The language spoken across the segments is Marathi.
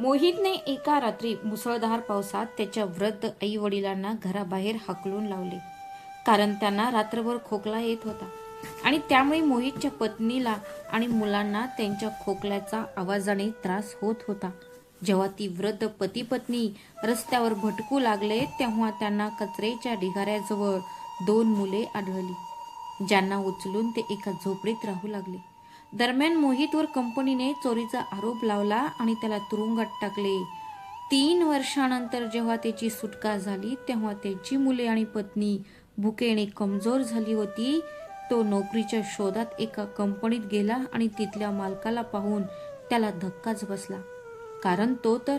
मोहितने एका रात्री मुसळधार पावसात त्याच्या वृद्ध आई वडिलांना घराबाहेर हाकलून लावले, कारण त्यांना रात्रभर खोकला येत होता आणि त्यामुळे मोहितच्या पत्नीला आणि मुलांना त्यांच्या खोकल्याचा आवाजाने त्रास होत होता. जेव्हा ती वृद्ध पती पत्नी रस्त्यावर भटकू लागले तेव्हा त्यांना कचऱ्याच्या ढिगाऱ्याजवळ 2 मुले आढळली, ज्यांना उचलून ते एका झोपडीत राहू लागले. दरम्यान मोहितवर कंपनीने चोरीचा आरोप लावला आणि त्याला तुरुंगात टाकले. 3 वर्षांनंतर जेव्हा त्याची सुटका झाली तेव्हा त्याची मुले आणि पत्नी भुकेने कमजोर झाली होती. तो नोकरीच्या शोधात एका कंपनीत गेला आणि तिथल्या मालकाला पाहून त्याला धक्काच बसला, कारण तो तर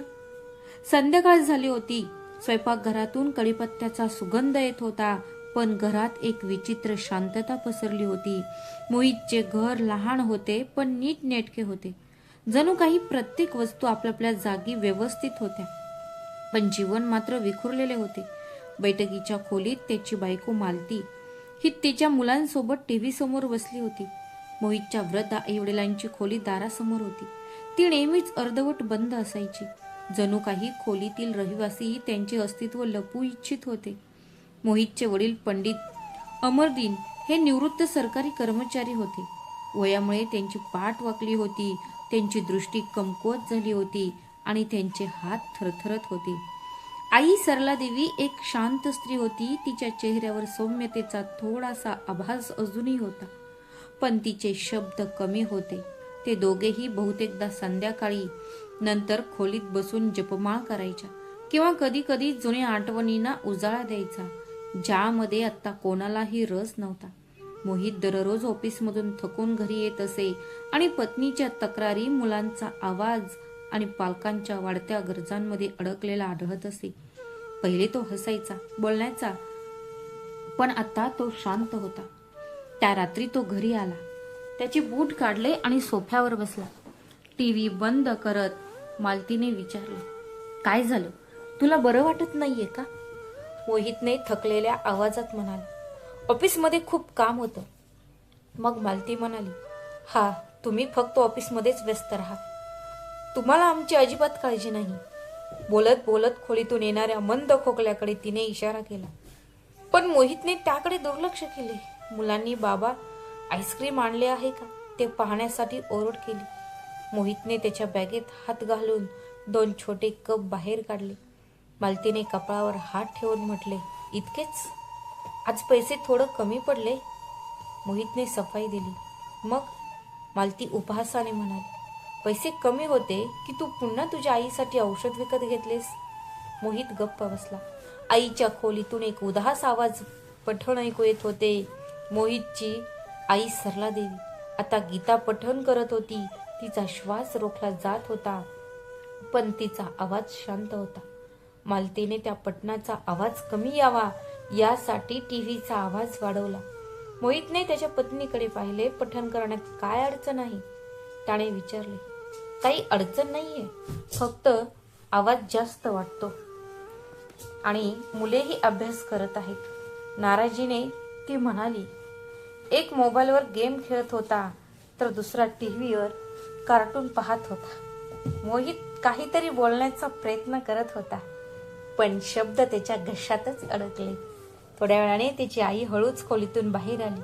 संध्याकाळ झाली होती. स्वयंपाकघरातून कढीपत्त्याचा सुगंध येत होता, पण घरात एक विचित्र शांतता पसरली होती. मोहितचे घर लहान होते पण नीटनेटके होते. जणू काही प्रत्येक वस्तू आपापल्या जागी व्यवस्थित होत्या, पण जीवन मात्र विखुरलेले होते. बैठकीच्या खोलीत त्याची बायको मालती ही तिच्या मुलांसोबत टीव्ही समोर बसली होती. मोहितच्या वृद्ध आईवडिलांची खोली दारासमोर होती. ती नेहमीच अर्धवट बंद असायची, जणू काही खोलीतील रहिवासी त्यांचे अस्तित्व लपवू इच्छित होते. मोहितचे वडील पंडित अमरदीन हे निवृत्त सरकारी कर्मचारी होते. वयामुळे त्यांची पाठ वाकली होती, त्यांची दृष्टी कमकुवत झाली होती आणि त्यांचे हात थरथरत होते. आई सरलादेवी एक शांत स्त्री होती. तिच्या चेहऱ्यावर सौम्यतेचा थोडासा आभास अजूनही होता, पण तिचे शब्द कमी होते. ते दोघेही बहुतेकदा संध्याकाळी नंतर खोलीत बसून जपमाळ करायच्या किंवा कधी कधी जुन्या आठवणींना उजाळा द्यायचा, ज्यामध्ये आता कोणालाही रस नव्हता. मोहित दररोज ऑफिसमधून थकून घरी येत असे आणि पत्नीच्या तक्रारी, मुलांचा आवाज आणि पालकांच्या वाढत्या गरजांमध्ये अडकलेला आढळत असे. पहिले तो हसायचा, बोलण्याचा, पण आता तो शांत होता. त्या रात्री तो घरी आला, त्याचे बूट काढले आणि सोफ्यावर बसला. टीव्ही बंद करत मालतीने विचारले, काय झालं, तुला बरं वाटत नाहीये का? मोहितने थकलेल्या आवाजात म्हणाले, ऑफिसमध्ये खूप काम होतं. मग मालती म्हणाली, हा, तुम्ही फक्त ऑफिसमध्येच व्यस्त राहा, तुम्हाला आमची अजिबात काळजी नाही. बोलत बोलत खोलीतून येणाऱ्या मंद खोकल्याकडे तिने इशारा केला, पण मोहितने त्याकडे दुर्लक्ष केले. मुलांनी बाबा आईस्क्रीम आणले आहे का ते पाहण्यासाठी ओरड केली. मोहितने त्याच्या बॅगेत हात घालून 2 छोटे कप बाहेर काढले. मालतीने कपाळावर हात ठेवून म्हटले, इतकेच? आज पैसे थोडं कमी पडले. मोहितने सफाई दिली. मग? मालती उपहासाने म्हणाली, पैसे कमी होते की तू पुन्हा तुझ्या आईसाठी औषध विकत घेतलेस? मोहित गप्प बसला. आईच्या खोलीतून एक उदास आवाज पठण ऐकू येत होते. मोहितची आई सरलादेवी आता गीता पठण करत होती. तिचा श्वास रोखला जात होता, पण तिचा आवाज शांत होता. मालतीने त्या पठणाचा आवाज कमी यावा यासाठी टीव्हीचा आवाज वाढवला. मोहितने त्याच्या पत्नीकडे पाहिले. पठण करण्यात काय अडचण आहे? त्याने विचारले. काही अडचण नाहीये, फक्त आवाज जास्त वाटतो आणि मुलेही अभ्यास करत आहेत. नाराजीने ती म्हणाली. एक मोबाईलवर गेम खेळत होता तर दुसरा टीव्हीवर कार्टून पाहत होता. मोहित काहीतरी बोलण्याचा प्रयत्न करत होता, पण शब्द त्याच्या घशातच अडकले. थोड्या वेळाने त्याची आई हळूच खोलीतून बाहेर आली.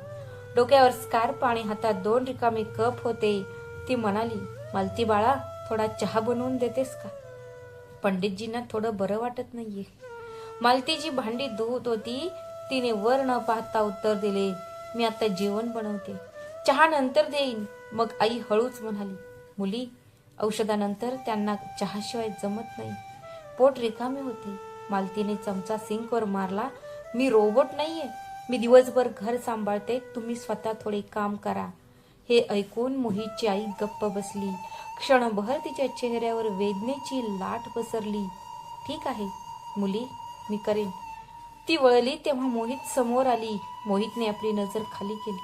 डोक्यावर स्कार्फ आणि हातात 2 रिकामे कप होते. ती म्हणाली, मालती बाळा, थोडा चहा बनवून देतेस का? पंडितजींना थोडं बरं वाटत नाहीये. मालतीची भांडी धुवत होती. तिने वर न पाहता उत्तर दिले, मी आता जेवण बनवते, चहा नंतर देईन. मग आई हळूच म्हणाली, मुली, औषधानंतर त्यांना चहाशिवाय जमत नाही. पोट रिकामे होते. मालतीने चमचा सिंकवर मारला. मी रोबोट नाहीये, मी दिवसभर घर सांभाळते, तुम्ही स्वतः थोडे काम करा. हे ऐकून मोहितची आई गप्प बसली. क्षणभर तिच्या चेहऱ्यावर वेदनेची लाट पसरली. ठीक आहे मुली, मी करेन. ती वळली तेव्हा मोहित समोर आली. मोहितने आपली नजर खाली केली.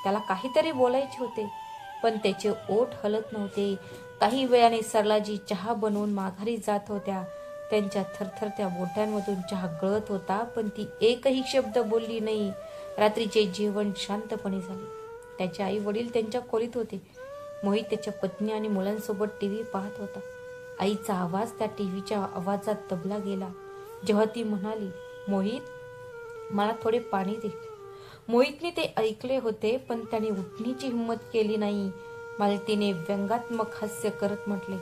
त्याला काहीतरी बोलायचे होते, पण त्याचे ओठ हलत नव्हते. काही वेळाने सरलाजी चहा बनवून माघारी जात होत्या. त्यांच्या थरथरत्या बोटांमधून चहा गळत होता, पण ती एकही शब्द बोलली नाही. रात्रीचे जेवण शांतपणे झाले. त्याचे आई वडील त्यांच्या खोलीत होते. मोहित त्याच्या पत्नी आणि मुलांसोबत टीव्ही पाहत होता. आईचा आवाज त्या टीव्हीच्या आवाजात दबला गेला जेव्हा ती म्हणाली, मोहित, मला थोडे पाणी दे. मोहितने ते ऐकले होते, पण त्याने उठण्याची हिंमत केली नाही. मालतीने व्यंगात्मक हास्य करत म्हटले,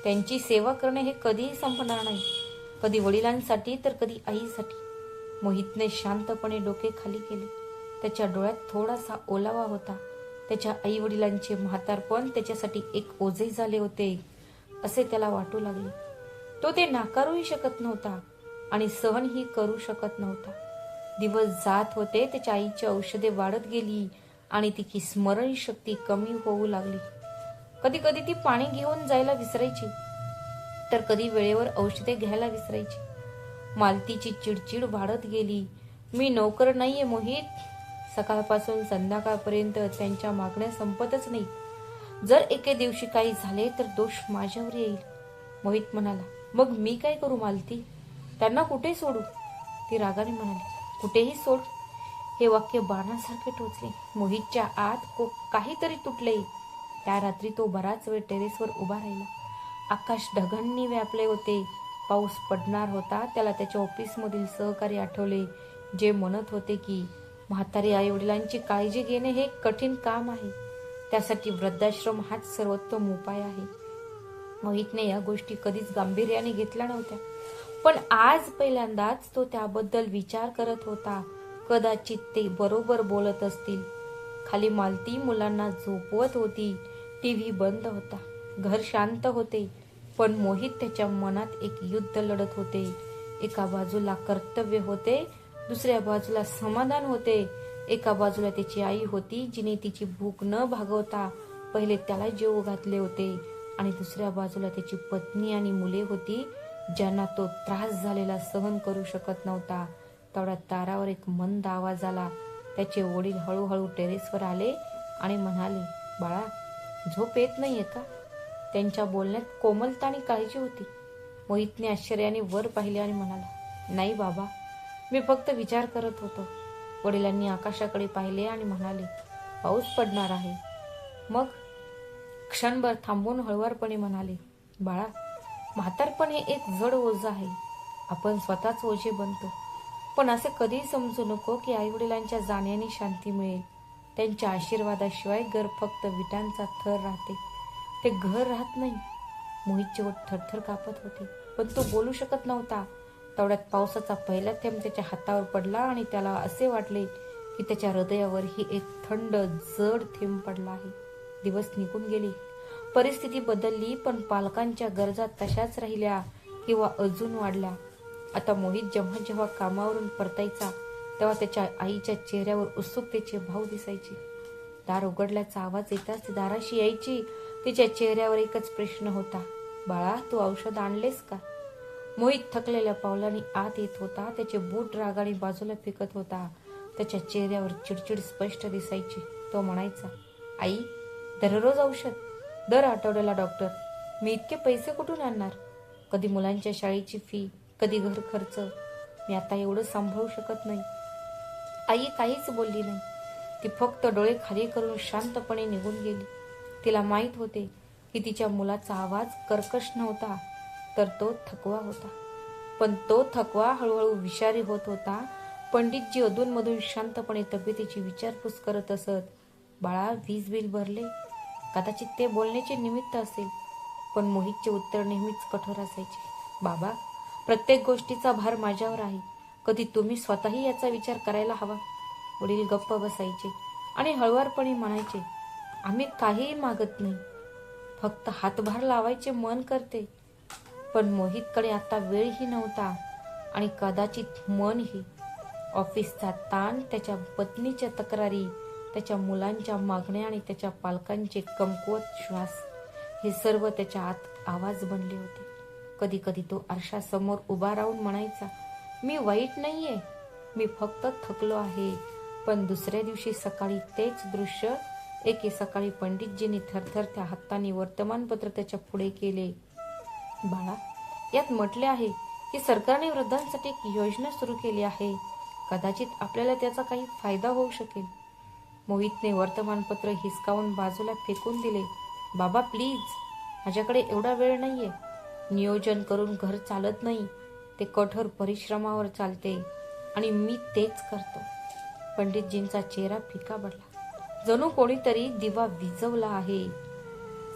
त्यांची सेवा करणे हे कधीही संपणार नाही. कधी वडिलांसाठी तर कधी आईसाठी. मोहितने शांतपणे डोके खाली केले. त्याच्या डोळ्यात थोडासा ओलावा होता. त्याच्या आई वडिलांचे म्हातारपण त्याच्यासाठी एक ओझे झाले होते असे त्याला वाटू लागले. तो ते नाकारूही शकत नव्हता आणि सहनही करू शकत नव्हता. दिवस जात होते, त्याच्या आईची औषधे वाढत गेली आणि तिची स्मरणशक्ती कमी होऊ लागली. कधी कधी ती पाणी घेऊन जायला विसरायची, तर कधी वेळेवर औषधे घ्यायला विसरायची. मालतीची चिडचिड वाढत गेली. मी नोकर नाहीये मोहित. सकाळपासून संध्याकाळपर्यंत त्यांच्या मागण्या संपतच नाही. जर एके दिवशी काही झाले तर दोष माझ्यावर येईल. मोहित म्हणाला, मग मी काय करू मालती? त्यांना कुठे सोडू? ती रागाने म्हणाली, कुठेही सोड. हे वाक्य बाणासारखे टोचले. मोहितच्या आत काहीतरी तुटले. त्या रात्री तो बराच वेळ टेरेसवर उभा राहिला. आकाश ढगांनी व्यापले होते. पाऊस पडणार होता. त्याला त्याच्या ऑफिसमधील सहकारी आठवले, जे म्हणत होते की म्हातारी आई वडिलांची काळजी घेणे हे कठीण काम आहे. त्यासाठी वृद्धाश्रम हाच सर्वोत्तम उपाय आहे. मोहितने या गोष्टी कधीच गांभीर्याने घेतल्या नव्हत्या, पण आज पहिल्यांदाच तो त्याबद्दल विचार करत होता. कदाचित ते बरोबर बोलत असतील. खाली मालती मुलांना झोपवत होती. टीव्ही बंद होता. घर शांत होते, पण मोहित त्याच्या मनात एक युद्ध लढत होते. एका बाजूला कर्तव्य होते, दुसऱ्या बाजूला समाधान होते. एका बाजूला त्याची आई होती, जिने तिची भूक न भागवता पहिले त्याला जेवू घातले होते, आणि दुसऱ्या बाजूला त्याची पत्नी आणि मुले होती, ज्यांना तो त्रास झालेला सहन करू शकत नव्हता. तेवढ्या दारावर एक मंद आवाज आला. त्याचे वडील हळूहळू टेरेसवर आले आणि म्हणाले, बाळा, झोप येत नाहीये का? त्यांच्या बोलण्यात कोमलता आणि काळजी होती. मोहितने आश्चर्याने वर पाहिले आणि म्हणाला, नाही बाबा, मी फक्त विचार करत होतो. वडिलांनी आकाशाकडे पाहिले आणि म्हणाले, पाऊस पडणार आहे. मग क्षणभर थांबून हळुवारपणे म्हणाले, बाळा, म्हातारपण हे एक जड ओझं आहे. आपण स्वतःच ओझे बनतो. पण असे कधीही समजू नको की आई वडिलांच्या जाण्याने शांती मिळेल. त्यांच्या आशीर्वादाशिवाय घर फक्त विटांचा थर राहते, ते घर राहत नाही. मोहितचे ओठ थरथर कापत होते, पण तो बोलू शकत नव्हता. तेवढ्यात पावसाचा पहिला थेंब त्याच्या हातावर पडला आणि त्याला असे वाटले की त्याच्या हृदयावरही एक थंड जड थेंब पडला आहे. दिवस निघून गेले. परिस्थिती बदलली, पण पालकांच्या गरजा तशाच राहिल्या किंवा अजून वाढल्या. आता मोहित जेव्हा जेव्हा कामावरून परतायचा, तेव्हा त्याच्या आईच्या चेहऱ्यावर उत्सुकतेचे भाव दिसायचे. दार उघडल्याचा आवाज येताच ती दाराशी यायची. तिच्या चेहऱ्यावर एकच प्रश्न होता, बाळा, तू औषध आणलेस का? मोहित थकलेल्या पावलांनी आत येत होता. त्याचे बूट रागाने बाजूला फेकत होता. त्याच्या चेहऱ्यावर चिडचिड स्पष्ट दिसायची. तो म्हणायचा, आई, दररोज औषध, दर आठवड्याला डॉक्टर. मी इतके पैसे कुठून आणणार? कधी मुलांच्या शाळेची फी, कधी घर खर्च. मी आता एवढं सांभाळू शकत नाही. आई काहीच बोलली नाही. ती फक्त डोळे खाली करून शांतपणे निघून गेली. तिला माहीत होते की तिच्या मुलाचा आवाज कर्कश नव्हता, तर तो थकवा होता. पण तो थकवा हळूहळू विषारी होत होता. पंडितजी अधूनमधून शांतपणे तब्येतीची विचारपूस करत असत. बाळा, वीज बिल भरले? कदाचित ते बोलण्याचे निमित्त असेल, पण मोहितचे उत्तर नेहमीच कठोर असायचे. बाबा, प्रत्येक गोष्टीचा भार माझ्यावर आहे. कधी तुम्ही स्वतःही याचा विचार करायला हवा. वडील गप्प बसायचे आणि हळुवारपणे म्हणायचे, आम्ही काहीही मागत नाही, फक्त हातभार लावायचे मन करते. पण मोहितकडे आता वेळही नव्हता आणि कदाचित मनही. ऑफिसचा ताण, त्याच्या पत्नीच्या तक्रारी, त्याच्या मुलांच्या मागण्या आणि त्याच्या पालकांचे कमकुवत श्वास, हे सर्व त्याच्या आत आवाज बनले होते. कधी कधी तो आरशासमोर उभा राहून म्हणायचा, मी वाईट नाहीये, मी फक्त थकलो आहे. पण दुसऱ्या दिवशी सकाळी तेच दृश्य. एके सकाळी पंडितजींनी थरथरत्या हातांनी वर्तमानपत्र त्याच्या पुढे केले. बाळा, यात म्हटले आहे की सरकारने वृद्धांसाठी एक योजना सुरू केली आहे. कदाचित आपल्याला त्याचा काही फायदा होऊ शकेल. मोहितने वर्तमानपत्र हिसकावून बाजूला फेकून दिले. बाबा, प्लीज, माझ्याकडे एवढा वेळ नाहीये. नियोजन करून घर चालत नाही, ते कठोर परिश्रमावर चालते आणि मी तेच करतो. पंडितजींचा चेहरा फिका पडला, जणू कोणीतरी दिवा विझवला आहे.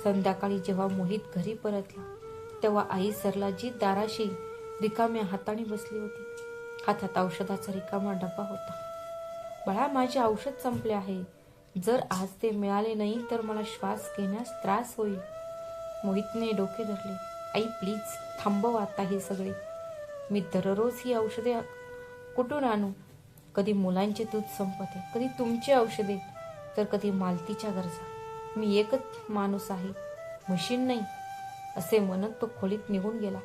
संध्याकाळी जेव्हा मोहित घरी परतला तेव्हा आई सरलाजी दाराशी रिकाम्या हाताने बसली होती. हातात औषधाचा रिकामा डब्बा होता. बाळा, माझे औषध संपले आहे. जर आज ते मिळाले नाही तर मला श्वास घेण्यास त्रास होईल. मोहितने डोके धरले. आई प्लीज थांबव आता हे सगळे. मी दररोज ही औषधे कुठून आणू? कधी मुलांचे दूध संपते, कधी तुमची औषधे, तर कधी मालतीच्या गरजा. मी एकच माणूस आहे, मशीन नाही, असे म्हणत तो खोलीत निघून गेला.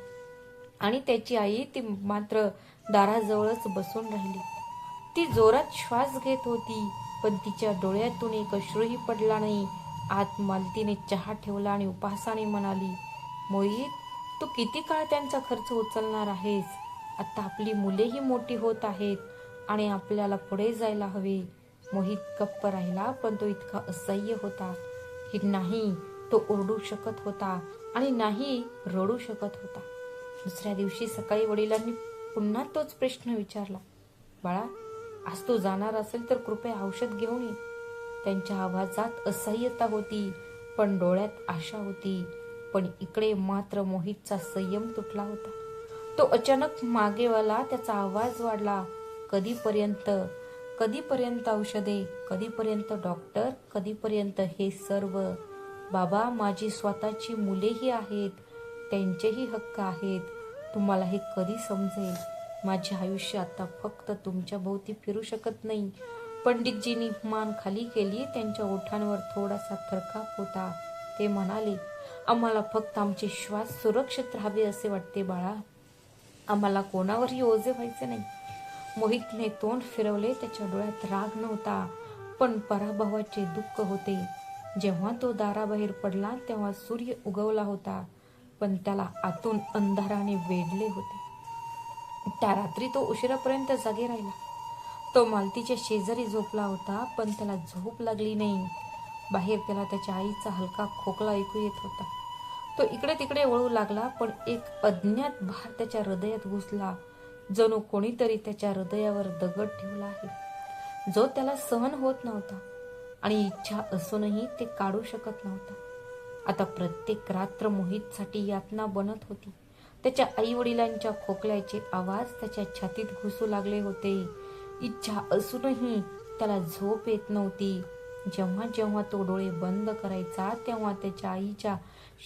आणि त्याची आई ती मात्र दाराजवळच बसून राहिली. ती जोरात श्वास घेत होती, पण तिच्या डोळ्यातून एक अश्रूही पडला नाही. आत मालतीने चहा ठेवला आणि उपहासाने म्हणाली, मोहित, तू किती काळ त्यांचा खर्च उचलणार आहेस? आता आपली मुलेही मोठी होत आहेत आणि आपल्याला पुढे जायला हवे. मोहित गप्प राहिला, पण तो इतका असह्य होता की नाही तो ओरडू शकत होता आणि नाही रडू शकत होता. दुसऱ्या दिवशी सकाळी वडिलांनी पुन्हा तोच प्रश्न विचारला, बाळा, आज तू जाणार असेल तर कृपया औषध घेऊन ये. त्यांच्या आवाजात असह्यता होती, पण डोळ्यात आशा होती. पण इकडे मात्र मोहितचा संयम तुटला होता. तो अचानक मागे वळला, त्याचा आवाज वाढला, कधीपर्यंत? कधीपर्यंत औषधे? कधीपर्यंत डॉक्टर? कधीपर्यंत हे सर्व? बाबा, माझी स्वतःची मुलेही आहेत, त्यांचेही हक्क आहेत. तुम्हाला हे कधी समजेल? माझे आयुष्य आता फक्त तुमच्या भोवती फिरू शकत नाही. पंडितजींनी मान खाली केली. त्यांच्या ओठांवर थोडासा थरकाप होता. ते म्हणाले, आम्हाला फक्त आमचे श्वास सुरक्षित राहावे असे वाटते बाळा. आम्हाला कोणावरही ओझे व्हायचे नाही. मोहितने तोंड फिरवले. त्याच्या डोळ्यात राग नव्हता, पण पराभवाचे दुःख होते. जेव्हा तो दाराबाहेर पडला तेव्हा सूर्य उगवला होता, पण त्याला आतून अंधाराने वेढले होते. त्या रात्री तो उशिरापर्यंत जागे राहिला. तो मालतीच्या शेजारी झोपला होता, पण त्याला झोप लागली नाही. बाहेर त्याला त्याच्या आईचा हलका खोकला ऐकू येत होता. तो इकडे तिकडे वळू लागला, पण एक अज्ञात भार त्याच्या हृदयात घुसला, जणू कोणीतरी त्याच्या हृदयावर दगड ठेवला आहे, जो त्याला सहन होत नव्हता आणि इच्छा असूनही ते काढू शकत नव्हता. आता प्रत्येक रात्र मोहितसाठी यातना बनत होती. त्याच्या आई वडिलांच्या खोकल्याचे आवाज त्याच्या छातीत घुसू लागले होते. इच्छा असूनही त्याला झोप येत नव्हती. जेव्हा जेव्हा तो डोळे बंद करायचा तेव्हा त्याच्या आईच्या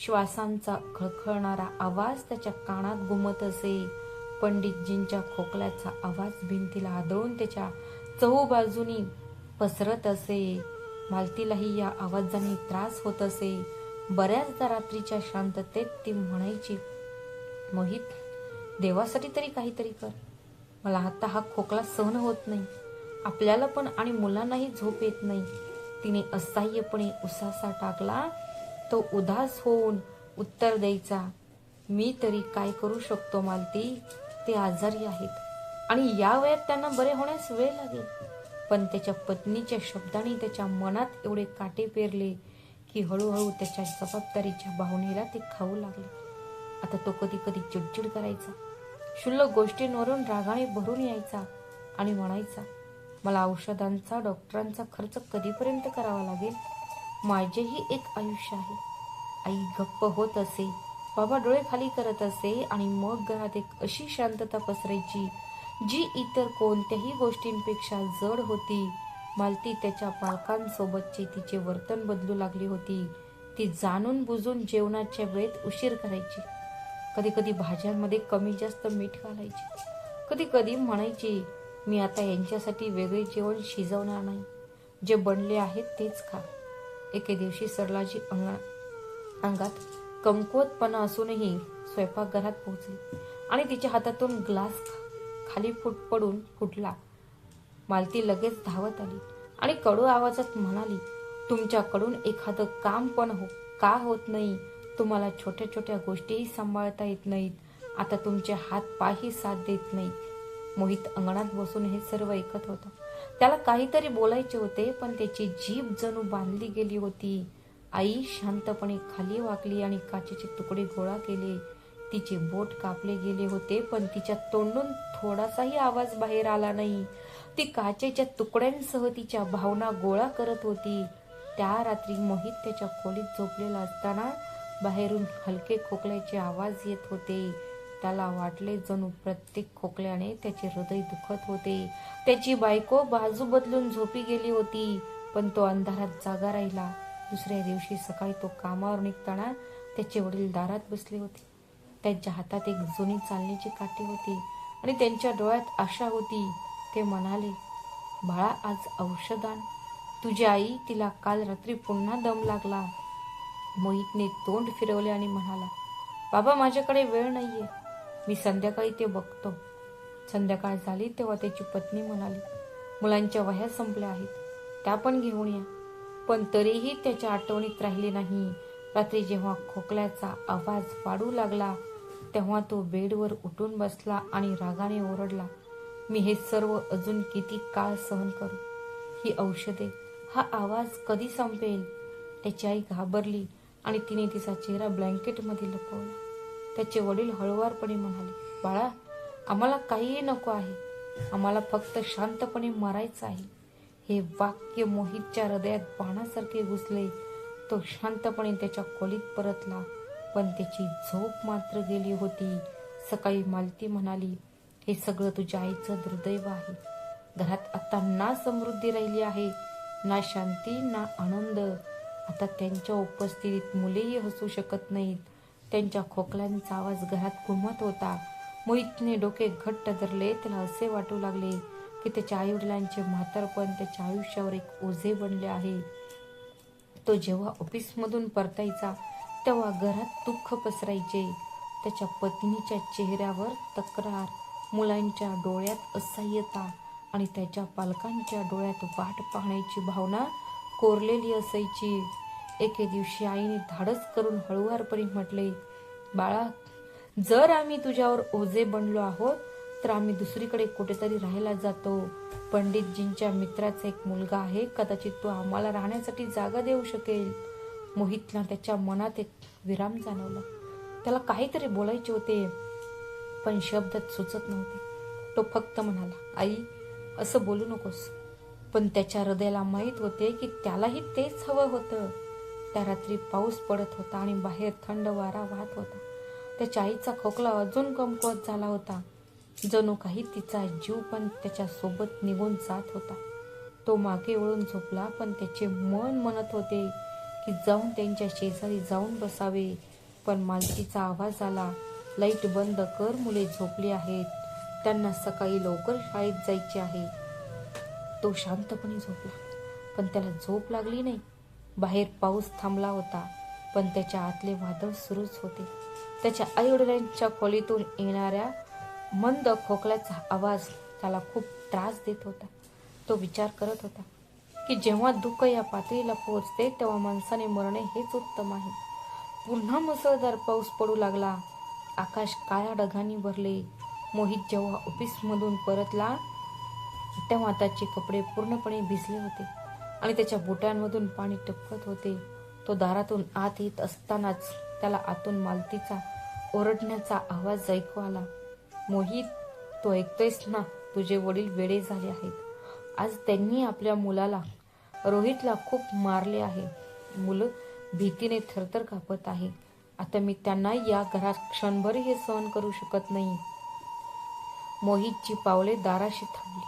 श्वासांचा खळखळणारा आवाज त्याच्या कानात घुमत असे. पंडितजींच्या खोकल्याचा आवाज भिंतीला आदळून त्याच्या चहूबाजूनी पसरत असे. मालतीलाही या आवाजाने त्रास होत असे. बऱ्याचदा रात्रीच्या शांततेत ती म्हणायची, मोहित, देवासाठी तरी काहीतरी कर. मला आता हा खोकला सहन होत नाही. आपल्याला पण आणि मुलांनाही झोप येत नाही. तिने असह्यपणे उसासा टाकला. तो उदास होऊन उत्तर द्यायचा, मी तरी काय करू शकतो मालती? ते आजारी आहेत आणि या वयात त्यांना बरे होण्यास वेळ लागेल. पण त्याच्या पत्नीच्या शब्दांनी त्याच्या मनात एवढे काटे पेरले की हळूहळू त्याच्या जबाबदारीच्या भावनेला ते खाऊ लागले. आता तो कधी कधी चिडचिड करायचा, क्षुल्लक गोष्टींवरून रागाने भरून यायचा आणि म्हणायचा, मला औषधांचा डॉक्टरांचा खर्च कधीपर्यंत करावा लागेल? माझेही एक आयुष्य आहे. आई गप्प होत असे. बाबा डोळे खाली करत असे आणि मग घरात एक अशी शांतता पसरायची जी इतर कोणत्याही गोष्टींपेक्षा जड होती. मालती त्याच्या पालकांसोबतचे तिचे वर्तन बदलू लागली होती. ती जाणून बुजून जेवणाच्या वेळेत उशीर करायची. कधी कधी भाज्यांमध्ये कमी जास्त मीठ घालायची. कधी कधी म्हणायची, मी आता यांच्यासाठी वेगळे जेवण शिजवणार नाही, जे बनले आहेत तेच खा. एके दिवशी सरलाजी अंगात कमकुवतपणा असूनही स्वयंपाकघरात पोहोचली आणि तिच्या हातातून ग्लास खाली पडून फुटला. मालती लगेच धावत आली आणि कडू आवाजात म्हणाली, तुमच्याकडून एखादं काम पण का होत नाही? तुम्हाला छोट्या छोट्या गोष्टीही सांभाळता येत नाहीत. आता तुमचे हात पायही साथ देत नाहीत. मोहित अंगणात बसून हे सर्व ऐकत होता. त्याला काहीतरी बोलायचे होते, पण त्याची जीभ जणू बांधली गेली होती. आई शांतपणे खाली वाकली आणि काचेचे तुकडे गोळा केले. तिचे बोट कापले गेले होते, पण तिच्या तोंडून थोडासाही आवाज बाहेर आला नाही. ती काचेच्या तुकड्यांसह तिच्या भावना गोळा करत होती. त्या रात्री मोहित त्याच्या खोलीत झोपलेला असताना बाहेरून हलके खोकल्याचे आवाज येत होते. त्याला वाटले जणू प्रत्येक खोकल्याने त्याचे हृदय दुखत होते. त्याची बायको बाजू बदलून झोपी गेली होती, पण तो अंधारात जागा राहिला. दुसऱ्या दिवशी सकाळी तो कामावर निघताना त्याचे वडील दारात बसले होते. त्यांच्या हातात एक जुनी चालण्याची काठी होती आणि त्यांच्या डोळ्यात आशा होती. ते म्हणाले, बाळा, आज औषध आण. तुझी आई, तिला काल रात्री पुन्हा दम लागला. मोहितने तोंड फिरवले आणि म्हणाला, बाबा, माझ्याकडे वेळ नाहीये, मी संध्याकाळी ते बघतो. संध्याकाळ झाली तेव्हा त्याची पत्नी म्हणाली, मुलांच्या वह्या संपल्या आहेत, त्या पण घेऊन या. पण तरीही त्याच्या आठवणीत राहिली नाही. रात्री जेव्हा खोकल्याचा आवाज वाढू लागला तेव्हा तो बेडवर उठून बसला आणि रागाने ओरडला, मी हे सर्व अजून किती काळ सहन करू? ही औषधे, हा आवाज कधी संपेल? त्याची आई घाबरली आणि तिने तिचा चेहरा ब्लँकेटमध्ये लपवला. त्याचे वडील हळुवारपणे म्हणाले, बाळा, आम्हाला काहीही नको आहे, आम्हाला फक्त शांतपणे मरायचं आहे. हे वाक्य मोहितच्या हृदयात बाणासारखे घुसले. तो शांतपणे त्याच्या खोलीत परतला, पण त्याची झोप मात्र गेली होती. सकाळी मालती म्हणाली, हे सगळं तुझ्या आईचं दुर्दैव आहे. घरात आता ना समृद्धी राहिली आहे, ना शांती, ना आनंद. आता त्यांच्या उपस्थितीत मुलेही हसू शकत नाहीत. त्यांच्या खोकल्यांचा आवाज घरात घुमत होता. मोहितने डोके घट्ट धरले. त्याला असे वाटू लागले की त्याच्या आईवडिलांचे म्हातारपण त्याच्या आयुष्यावर एक ओझे बनले आहे. तो जेव्हा ऑफिसमधून परतायचा तेव्हा घरात दुःख पसरायचे. त्याच्या पत्नीच्या चेहऱ्यावर तक्रार, मुलांच्या डोळ्यात असह्यता आणि त्याच्या पालकांच्या डोळ्यात वाट पाहण्याची भावना कोरलेली असायची. एके दिवशी आईने धाडस करून हळुवारपणे म्हटले, बाळा, जर आम्ही तुझ्यावर ओझे बनलो आहोत तर आम्ही दुसरीकडे कुठेतरी राहायला जातो. पंडितजींच्या मित्राचा एक मुलगा आहे, कदाचित तो आम्हाला राहण्यासाठी जागा देऊ शकेल. मोहितला त्याच्या मनात एक विराम जाणवला. त्याला काहीतरी बोलायचे होते, पण शब्दात सुचत नव्हते. तो फक्त म्हणाला, आई, असं बोलू नकोस. पण त्याच्या हृदयाला माहीत होते की त्यालाही तेच हवं होतं. त्या रात्री पाऊस पडत होता आणि बाहेर थंड वारा वाहत होता. त्याच्या आईचा खोकला अजून कमकुवत झाला होता. जणू काही तिचा जीव पण त्याच्या सोबत निघून जात होता. तो मागे वळून झोपला, पण त्याचे मन म्हणत होते की जाऊन त्यांच्या शेजारी जाऊन बसावे. पण मालतीचा आवाज आला, लाईट बंद कर, मुले झोपली आहेत, त्यांना सकाळी लवकर शाळेत जायचे आहे. तो शांतपणे झोपला, पण त्याला झोप लागली नाही. बाहेर पाऊस थांबला होता, पण त्याच्या आतले वादळ सुरूच होते. त्याच्या आईवडिलांच्या खोलीतून येणाऱ्या मंद खोकल्याचा आवाज त्याला खूप त्रास देत होता. तो विचार करत होता की जेव्हा दुःख या पातळीला पोहोचते तेव्हा माणसाने मरणे हेच उत्तम आहे. पुन्हा मुसळधार पाऊस पडू लागला. आकाश काळ्या ढगांनी भरले. मोहित जेव्हा ऑफिसमधून परतला तेव्हा त्याचे कपडे पूर्णपणे भिजले होते आणि त्याच्या बुटांमधून पाणी टपकत होते. तो दारातून आत येत असतानाच त्याला आतून मालतीचा ओरडण्याचा आवाज ऐकू आला, मोहित, तू ऐकतोयस ना? तुझे वडील वेडे झाले आहेत. आज त्यांनी आपल्या मुलाला, रोहितला, खूप मारले आहे. मुलं भीतीने थरथर कापत आहे. आता मी त्यांना या घरात क्षणभरही हे सहन करू शकत नाही. मोहितची पावले दाराशी थांबली.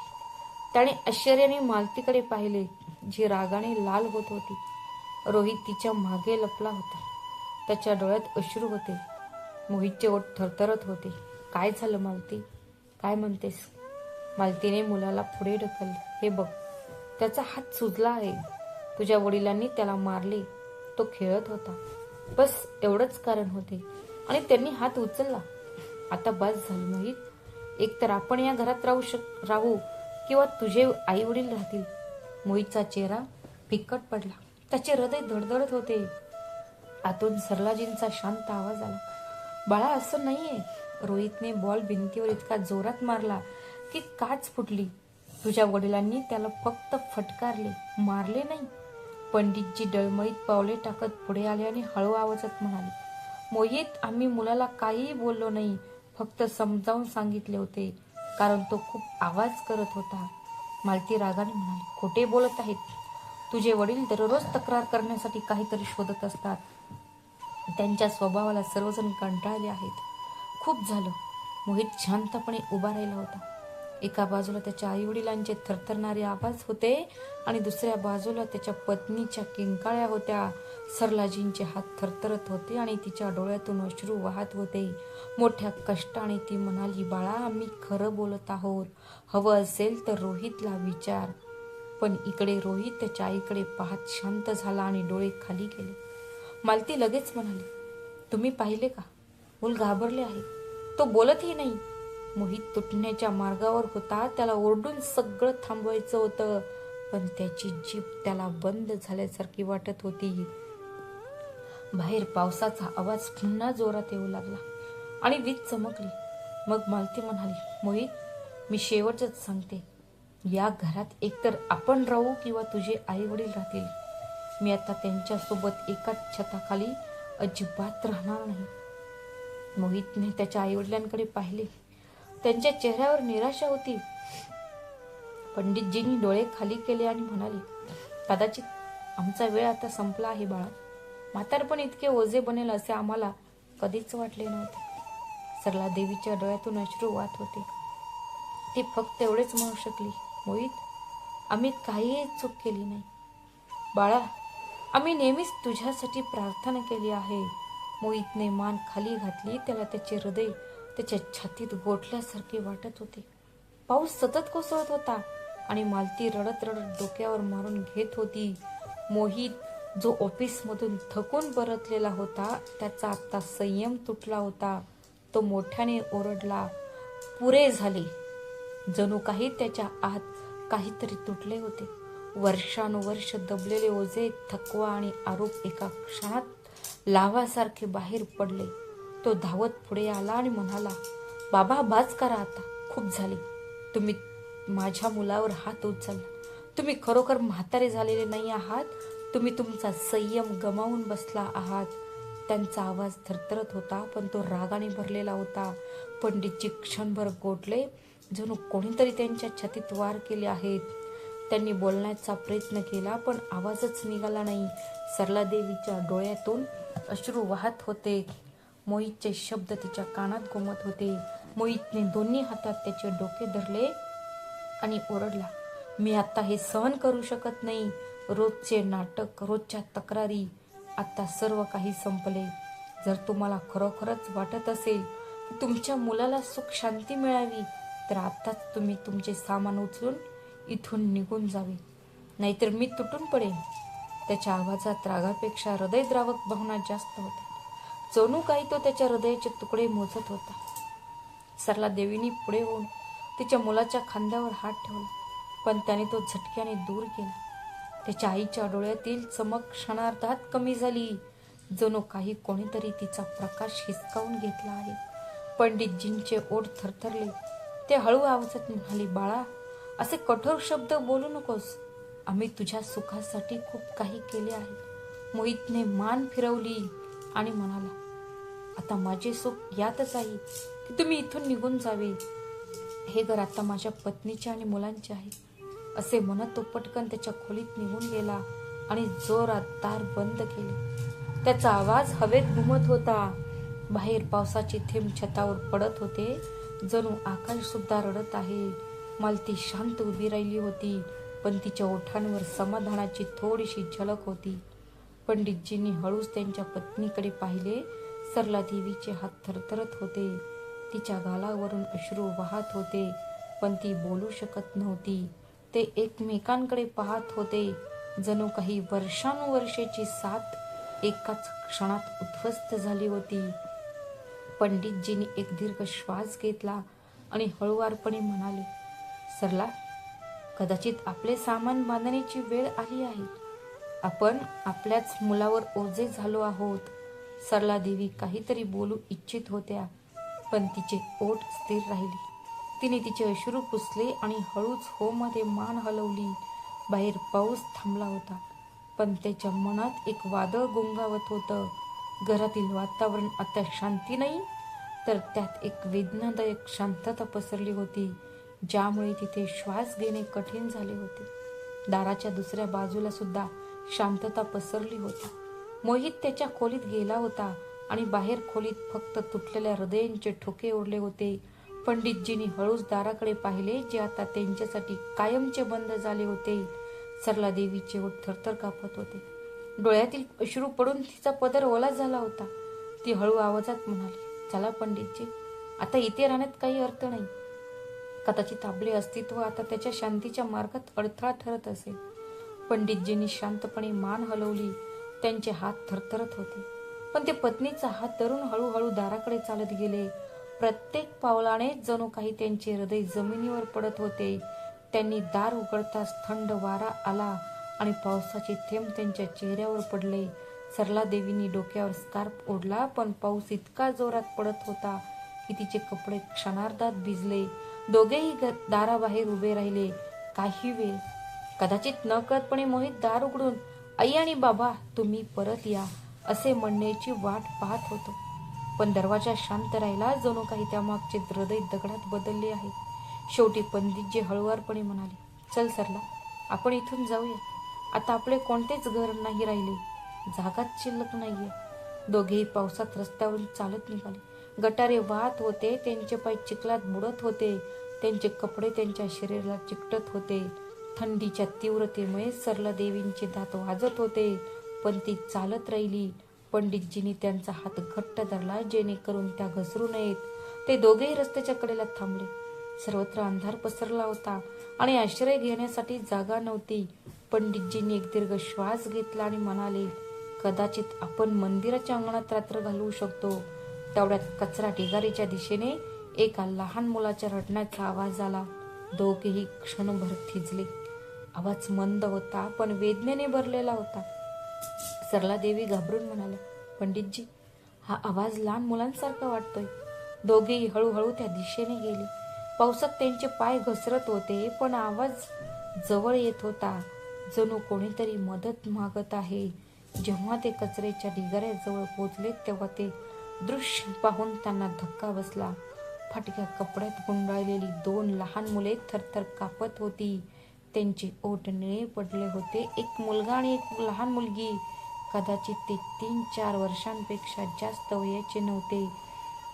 त्याने आश्चर्याने मालतीकडे पाहिले, जी रागाने लाल होत होती. रोहित तिच्या मागे लपला होता. त्याच्या डोळ्यात अश्रू होते. मोहितचे ओठ थरथरत होते. काय झालं मालती? काय म्हणतेस? मालतीने मुलाला पुढे ढकलले. हे बघ, त्याचा हात सुजला आहे. तुझ्या वडिलांनी त्याला मारले. तो खेळत होता. बस एवढंच कारण होते आणि त्यांनी हात उचलला. आता बस झालं मोहित. एकतर आपण या घरात राहू किंवा तुझे आई वडील राहतील. मोहितचा चेहरा फिकट पडला. त्याचे हृदय धडधडत होते. आतून सरलाजींचा शांत आवाज आला, बाळा, असं नाहीये. रोहितने बॉल भिंतीवर इतका जोरात मारला की काच फुटली. तुझ्या वडिलांनी त्याला फक्त फटकारले, मारले नाही. पंडितजी डळमळीत पावले टाकत पुढे आले आणि हळू आवाजात म्हणाले, मोहित, आम्ही मुलाला काहीही बोललो नाही, फक्त समजावून सांगितले होते, कारण तो खूप आवाज करत होता. मालती रागाने म्हणाली, खोटे बोलत आहेत. तुझे वडील दररोज तक्रार करण्यासाठी काहीतरी शोधत असतात. त्यांच्या स्वभावाला सर्वजण कंटाळले आहेत. खूप झालं. मोहित शांतपणे उभा राहिला होता. एका बाजूला त्याच्या आईवडिलांचे थरथरणारे आवाज होते आणि दुसऱ्या बाजूला त्याच्या पत्नीच्या किंकाळ्या होत्या. सरलाजींचे हात थरथरत होते आणि तिच्या डोळ्यातून अश्रू वाहत होते. मोठ्या कष्टाने ती म्हणाली, बाळा, आम्ही खरं बोलत आहोत. हवं असेल तर रोहितला विचार. पण इकडे रोहित त्याच्या आईकडे पाहत शांत झाला आणि डोळे खाली गेले. मालती लगेच म्हणाली, तुम्ही पाहिले का? मूल घाबरले आहे. तो बोलतही नाही. मोहित तुटण्याच्या मार्गावर होता. त्याला ओरडून सगळं थांबवायचं होतं, पण त्याची जीभ त्याला बंद झाल्यासारखी वाटत होती. बाहेर पावसाचा आवाज पुन्हा जोरात येऊ लागला आणि वीज चमकली. मग मालती म्हणाली, मोहित, मी शेवटच सांगते, या घरात एकतर आपण राहू किंवा तुझे आई वडील राहतील. मी आता त्यांच्यासोबत एकाच छताखाली अजिबात राहणार नाही. मोहितने त्याच्या आई वडिलांकडे पाहिले. त्यांच्या चेहऱ्यावर निराशा होती. पंडितजींनी डोळे खाली केले आणि म्हणाले, कदाचित आमचा वेळ आता संपला आहे बाळा. म्हातारपण इतके ओझे बनेल असे आम्हाला कधीच वाटले नव्हते. सरला देवीच्या डोळ्यातून अश्रू वाहत होते. ती फक्त एवढेच म्हणू शकली, मोहित, आम्ही काहीही चूक केली नाही. बाळा, आम्ही नेहमीच तुझ्यासाठी प्रार्थना केली आहे. मोहितने मान खाली घातली. त्याला त्याचे हृदय त्याच्या छातीत गोठल्यासारखे वाटत होते. पाऊस सतत कोसळत होता आणि मालती रडत रडत डोक्यावर मारून घेत होती. मोहित, जो ऑफिसमधून थकून परतलेला होता, त्याचा आता संयम तुटला होता. तो मोठ्याने ओरडला, पुरे झाले. जणू काही त्याच्या आत काहीतरी तुटले होते. वर्षानुवर्ष दबलेले ओझे, थकवा आणि आरोप एका क्षणात लाव्हासारखे बाहेर पडले. तो धावत पुढे आला आणि म्हणाला, बाबा, बाज करा आता. खूप झाले. तुम्ही माझ्या मुलावर हात उचलला. तुम्ही खरोखर म्हातारे झालेले नाही आहात. तुम्ही तुमचा संयम गमावून बसला आहात. त्यांचा आवाज थरथरत होता, पण तो रागाने भरलेला होता. पंडितजी क्षणभर गोठले, जणू कोणीतरी त्यांच्या छातीत वार केले आहेत. त्यांनी बोलण्याचा प्रयत्न केला, पण आवाजच निघाला नाही. सरला देवीच्या डोळ्यातून अश्रू वाहत होते. मोहितचे शब्द तिच्या कानात घुमत होते. मोहितने दोन्ही हातात त्याचे डोके धरले आणि ओरडला, मी आता हे सहन करू शकत नाही. रोजचे नाटक, रोजच्या तक्रारी, आता सर्व काही संपले. जर तुम्हाला खरोखरच वाटत असेल की तुमच्या मुलाला सुख शांती मिळावी, तर आताच तुम्ही तुमचे सामान उचलून इथून निघून जावे, नाहीतर मी तुटून पडेन. त्याच्या आवाजात रागापेक्षा हृदयद्रावक भावना जास्त होत्या. जणू काही तो त्याच्या हृदयाचे तुकडे मोजत होता. सरला देवीने पुढे होऊन तिच्या मुलाच्या खांद्यावर हात ठेवला, पण त्याने तो झटक्याने दूर केला. त्याच्या आईच्या डोळ्यातील चमक क्षणार्धात कमी झाली. जणू काही कोणीतरी तिचा प्रकाश हिसकावून घेतला आहे. पंडितजींचे ओठ थरथरले. ते हळू आवाजात म्हणाले, बाळा, असे कठोर शब्द बोलू नकोस. आम्ही तुझ्या सुखासाठी खूप काही केले आहे. मोहितने मान फिरवली आणि म्हणाला, आता माझे सुख यातच आहे की तुम्ही इथून निघून जावे. हे घर आता माझ्या पत्नीचे आणि मुलांचे आहे. असे म्हणत तो पटकन त्याच्या खोलीत निघून गेला आणि जोरात दार बंद केले. त्याचा आवाज हवेत घुमत होता. बाहेर पावसाचे थेंब छतावर पडत होते, जणू आकाश सुद्धा रडत आहे. मालती शांत उभी राहिली होती, पण तिच्या ओठांवर समाधानाची थोडीशी झलक होती. पंडितजींनी हळूच त्यांच्या पत्नीकडे पाहिले. सरला देवीचे हात थरथरत होते. तिच्या गालावरून अश्रू वाहत होते, पण ती बोलू शकत नव्हती. ते एकमेकांकडे पाहत होते, जणू काही वर्षानुवर्षेची साथ एकाच क्षणात उद्ध्वस्त झाली होती. पंडितजींनी एक दीर्घ श्वास घेतला आणि हळुवारपणे म्हणाले, सरला, कदाचित आपले सामान बांधण्याची वेळ आली आहे. आपण आपल्याच मुलावर ओझे झालो आहोत. सरला देवी काहीतरी बोलू इच्छित होत्या, पण तिचे ओठ स्थिर राहिली. तिने तिचे अश्रू पुसले आणि हळूच हो मध्ये मान हलवली. बाहेर पाऊस थांबला होता, पण त्याच्या मनात एक वादळ गुंगावत होतं. घरातील वातावरण आता शांती नाही, तर त्यात एक वेदनादायक शांतता पसरली होती, ज्यामुळे तिथे श्वास घेणे कठीण झाले होते. दाराच्या दुसऱ्या बाजूला सुद्धा शांतता पसरली होती. मोहित त्याच्या खोलीत गेला होता आणि बाहेर खोलीत फक्त तुटलेल्या हृदयांचे ठोके उरले होते. पंडितजींनी हळूच दाराकडे पाहिले, जे आता त्यांच्यासाठी कायमचे बंद झाले होते. सरला देवीचे ओठ थरथर कापत होते. डोळ्यातील अश्रू पडून तिचा पदर ओला झाला होता. ती हळू आवाजात म्हणाली, चला पंडितजी, आता इथे राहण्यात काही अर्थ नाही. कदाचित आपले अस्तित्व आता त्याच्या शांतीच्या मार्गात अडथळा ठरत असेल. पंडितजींनी शांतपणे मान हलवली. त्यांचे हात थरथरत होते, पण ते पत्नीचा हात धरून हळूहळू दाराकडे चालत गेले. प्रत्येक पावलाने जणू काही त्यांचे हृदय जमिनीवर पडत होते. त्यांनी दार उघडताच थंड वारा आला आणि पावसाचे थेंब त्यांच्या चेहऱ्यावर पडले. सरला देवींनी डोक्यावर स्कार्फ ओढला, पण पाऊस इतका जोरात पडत होता की तिचे कपडे क्षणार्धात भिजले. दोघेही दाराबाहेर उभे राहिले काही वेळ. कदाचित नकळतपणे मोहित दार उघडून, आई आणि बाबा, तुम्ही परत या, असे म्हणण्याची वाट पाहत होतो. पण दरवाजा शांत राहिला, जणू काही त्यामागचे हृदय दगडात बदलले आहे. शेवटी पंडितजी हळुवारपणे म्हणाले, चल सरला, आपण इथून जाऊया. आता आपले कोणतेच घर नाही राहिले, जागाच शिल्लक नाहीये. दोघेही पावसात रस्त्यावरून चालत निघाले. गटारे वाहत होते, त्यांचे पाय चिखलात बुडत होते, त्यांचे कपडे त्यांच्या शरीराला चिकटत होते. थंडीच्या तीव्रतेमुळे सरला देवींचे दात वाजत होते, पण ती चालत राहिली. पंडितजींनी त्यांचा हात घट्ट धरला, जेणेकरून त्या घसरू नयेत. ते दोघेही रस्त्याच्या कडेला थांबले. सर्वत्र अंधार पसरला होता आणि आश्रय घेण्यासाठी जागा नव्हती. पंडितजींनी एक दीर्घ श्वास घेतला आणि म्हणाले, कदाचित आपण मंदिराच्या अंगणात रात्र घालवू शकतो. तेवढ्यात कचरा ढिगारीच्या दिशेने एका लहान मुलाच्या रडण्याचा आवाज आला. दोघेही क्षणभर थिजले. आवाज मंद होता, पण वेदनेने भरलेला होता. सरला देवी घाबरून म्हणाल्या, पंडितजी, हा आवाज लहान मुलांसारखा वाटतोय. दोघेही हळूहळू त्या दिशेने गेले. पावसात त्यांचे पाय घसरत होते, पण आवाज जवळ येत होता, जणू कोणीतरी मदत मागत आहे. जेव्हा ते कचऱ्याच्या ढिगाऱ्याजवळ पोहोचले, तेव्हा ते दृश्य पाहून त्यांना धक्का बसला. फाटक्या कपड्यात गुंडाळलेली दोन लहान मुले थरथर कापत होती. त्यांचे ओठ निळे पडले होते. एक मुलगा आणि एक लहान मुलगी. कदाचित ते 3-4 वर्षांपेक्षा जास्त वयाचे नव्हते.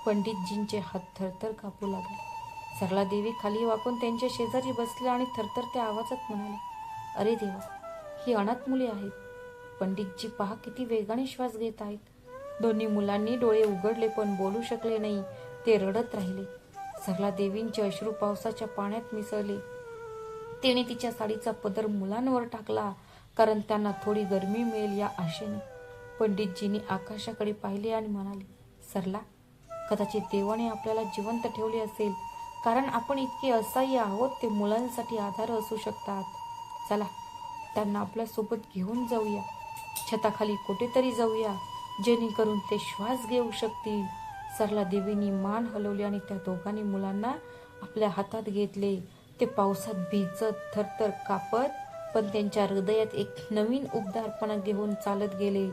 पंडितजींचे हात थरथर कापू लागले. सरला देवी खाली वाकून त्यांच्या शेजारी बसल्या आणि थरथरत्या आवाजात म्हणाले, अरे देवा, ही अनाथ मुले आहेत. पंडितजी पहा किती वेगाने श्वास घेत आहेत. दोन्ही मुलांनी डोळे उघडले, पण बोलू शकले नाही. ते रडत राहिले. सरला देवींचे अश्रू पावसाच्या पाण्यात मिसळले. तिने तिच्या साडीचा पदर मुलांवर टाकला, कारण त्यांना थोडी गरमी मिळेल या आशेने. पंडितजींनी आकाशाकडे पाहिले आणि म्हणाले, सरला, कदाचित देवाने आपल्याला जिवंत ठेवले असेल, कारण आपण इतके असहाय्य आहोत. ते मुलांसाठी आधार असू शकतात. चला, त्यांना आपल्यासोबत घेऊन जाऊया. छताखाली कुठेतरी जाऊया, जेणेकरून ते श्वास घेऊ शकतील. सरला देवींनी मान हलवली आणि त्या दोघांनी मुलांना आपल्या हातात घेतले. ते पावसात भिजत, थरथर कापत, पण त्यांच्या हृदयात एक नवीन उबदारपणा घेऊन चालत गेले.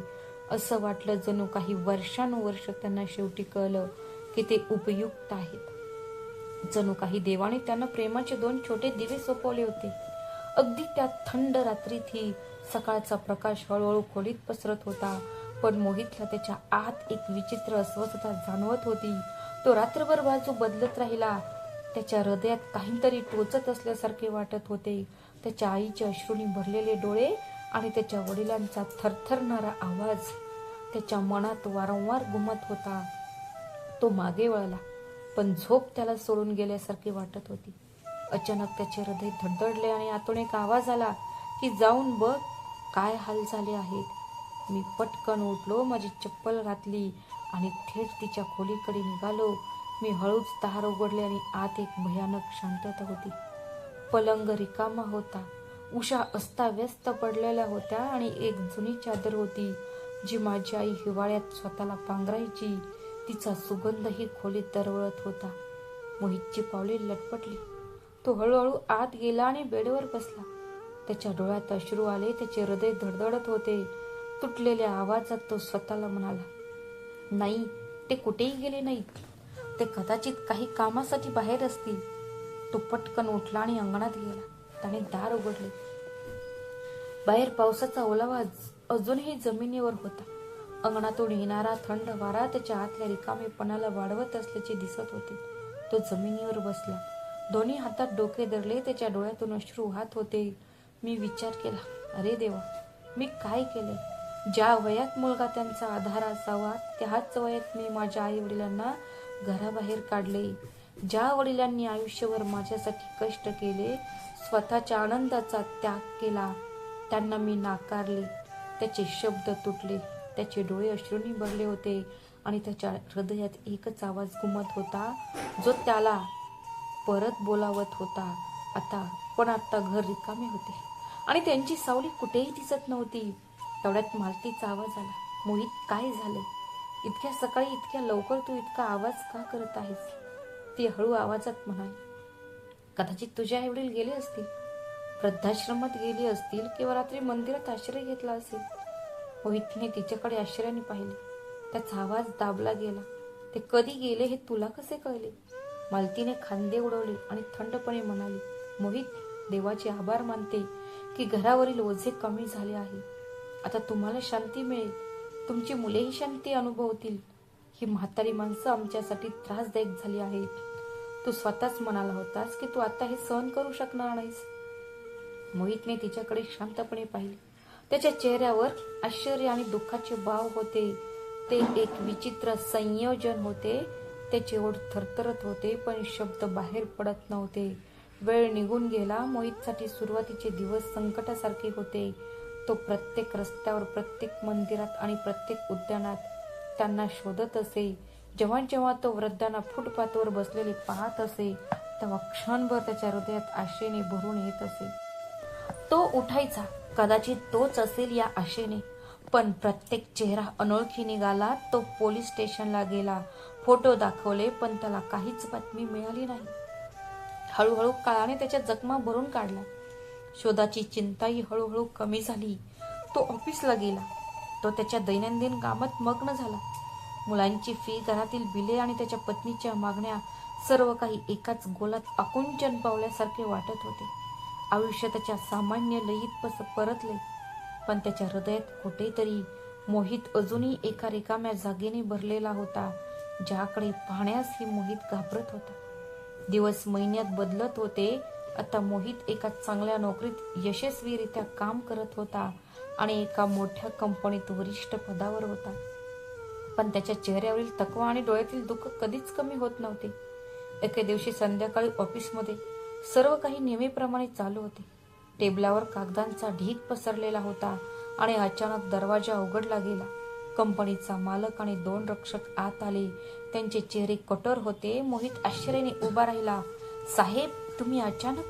असं वाटलं जणू काही वर्षानुवर्ष त्यांना शेवटी कळलं की ते उपयुक्त आहेत. जणू काही देवाने त्यांना प्रेमाचे 2 छोटे दिवे सोपवले होते. अगदी त्या थंड रात्रीतही सकाळचा प्रकाश हळूहळू खोलीत पसरत होता, पण मोहितला त्याच्या आत एक विचित्र अस्वस्थता जाणवत होती. तो रात्रभर बाजू बदलत राहिला. त्याच्या हृदयात काहीतरी टोचत असल्यासारखे वाटत होते. त्याच्या आईचे अश्रूंनी भरलेले डोळे आणि त्याच्या वडिलांचा थरथरणारा आवाज त्याच्या मनात वारंवार घुमत होता. तो मागे वळला, पण झोप त्याला सोडून गेल्यासारखे वाटत होती. अचानक त्याचे हृदय धडधडले आणि आतून एक आवाज आला की जाऊन बघ काय हाल झाले आहेत. मी पटकन उठलो, माझी चप्पल घातली आणि थेट तिच्या खोलीकडे निघालो. मी हळूच दार उघडले आणि आत एक भयानक शांतता होती. पलंग रिकामा होता. उषा अस्ताव्यस्त पडलेल्या होत्या आणि एक जुनी चादर होती, जी माझी आई हिवाळ्यात स्वतःला पांघरायची. तिचा सुगंधही खोलीत दरवळत होता. मोहितची पावले लटपटली. तो हळूहळू आत गेला आणि बेडवर बसला. त्याच्या डोळ्यात अश्रू आले. त्याचे हृदय धडधडत होते. तुटलेल्या आवाजात तो स्वतःला म्हणाला, नाही, ते कुठेही गेले नाहीत. ते कदाचित काही कामासाठी बाहेर असतील. तो पटकन उठला आणि अंगणात गेला. त्याने दार उघडले. बाहेर पावसाचा ओलावा अजूनही जमिनीवर होता. अंगणातून येणारा थंड वारा त्याच्या आतल्या रिकामेपणाला वाढवत असल्याचे दिसत होते. तो जमिनीवर बसला. दोन्ही हातात डोके धरले. त्याच्या डोळ्यातून अश्रू वाहत होते. मी विचार केला, अरे देवा, मी काय केले? ज्या वयात मुलगा त्यांचा आधार असावा त्याच वयात मी माझ्या आई वडिलांना घराबाहेर काढले. ज्या वडिलांनी आयुष्यभर माझ्यासाठी कष्ट केले, स्वतःच्या आनंदाचा त्याग केला, त्यांना मी नाकारले. त्याचे शब्द तुटले. त्याचे डोळे अश्रूंनी भरले होते आणि त्याच्या हृदयात एकच आवाज घुमत होता, जो त्याला परत बोलावत होता. आता घर रिकामे होते आणि त्यांची सावली कुठेही दिसत नव्हती. तेवढ्यात मालतीचा आवाज आला. मोहित, काय झाले? इतक्या सकाळी इतक्या लवकर तू इतका आवाज का करत आहेस? ती हळू आवाजात म्हणाली, कदाचित तुझे आई वडील गेले असतील, वृद्धाश्रमात गेली असतील किंवा रात्री मंदिरात आश्रय घेतला असेल. मोहितने तिच्याकडे आश्चर्याने पाहिले. त्याचा आवाज दाबला गेला. ते कधी गेले हे तुला कसे कळले? मालतीने खांदे उडवले आणि थंडपणे म्हणाली, मोहित, देवाचे आभार मानते की घरावरील ओझे कमी झाले आहे. आता तुम्हाला शांती मिळेल. तुमची मुलेही शांती अनुभवतील. ही म्हातारी माणसं आमच्यासाठी त्रासदायक झाली आहेत. तू स्वतःच म्हणाला होतास की तू आता हे सहन करू शकणार नाहीस. मोहितने तिच्याकडे शांतपणे पाहिले. त्याच्या चेहऱ्यावर आश्चर्य आणि दुःखाचे भाव होते. ते एक विचित्र संयोजन होते. त्याचे ओठ थरथरत होते, पण शब्द बाहेर पडत नव्हते. वेळ निघून गेला. मोहितसाठी सुरुवातीचे दिवस संकटासारखे होते. तो प्रत्येक रस्त्यावर, प्रत्येक मंदिरात आणि प्रत्येक उद्यानात त्यांना शोधत असे. जेव्हा जेव्हा तो वृद्धांना फुटपाथवर बसलेले पाहत असे, तेव्हा क्षणभर त्याच्या हृदयात आशेने भरून येत असे. तो उठायचा, कदाचित तोच असेल या आशेने. पण प्रत्येक चेहरा अनोळखी निघाला. तो पोलीस स्टेशनला गेला. फोटो दाखवले, पण त्याला काहीच बातमी मिळाली नाही. हळूहळू काळाने त्याच्या जखमा भरून काढल्या. शोधाची चिंताही हळूहळू कमी झाली. तो ऑफिसला गेला. तो त्याच्या दैनंदिन कामात मग्न झाला. मुलांची फी, घरातील बिले आणि त्याच्या पत्नीच्या मागण्या, सर्व काही एकाच गोलात आकुंचन पावल्यासारखे वाटत होते. आयुष्य त्याच्या सामान्य लयीत परतले, पण त्याच्या हृदयात कुठेतरी मोहित अजूनही एका रिकाम्या जागेने भरलेला होता, ज्याकडे पाहण्यासही मोहित घाबरत होता. दिवस महिन्यात बदलत होते. आता मोहित एका चांगल्या नोकरीत यशस्वीरित्या काम करत होता आणि एका मोठ्या कंपनीत वरिष्ठ पदावर होता. पण त्याच्या चेहऱ्यावरील थकवा आणि डोळ्यातील दुःख कधीच कमी होत नव्हते. एके दिवशी संध्याकाळी ऑफिसमध्ये सर्व काही नेहमीप्रमाणे चालू होते. टेबलावर कागदांचा ढीग पसरलेला होता आणि अचानक दरवाजा उघडला गेला. कंपनीचा मालक आणि 2 रक्षक आत आले. त्यांचे चेहरे कठोर होते. मोहित आश्चर्याने उभा राहिला. साहेब, तुम्ही अचानक?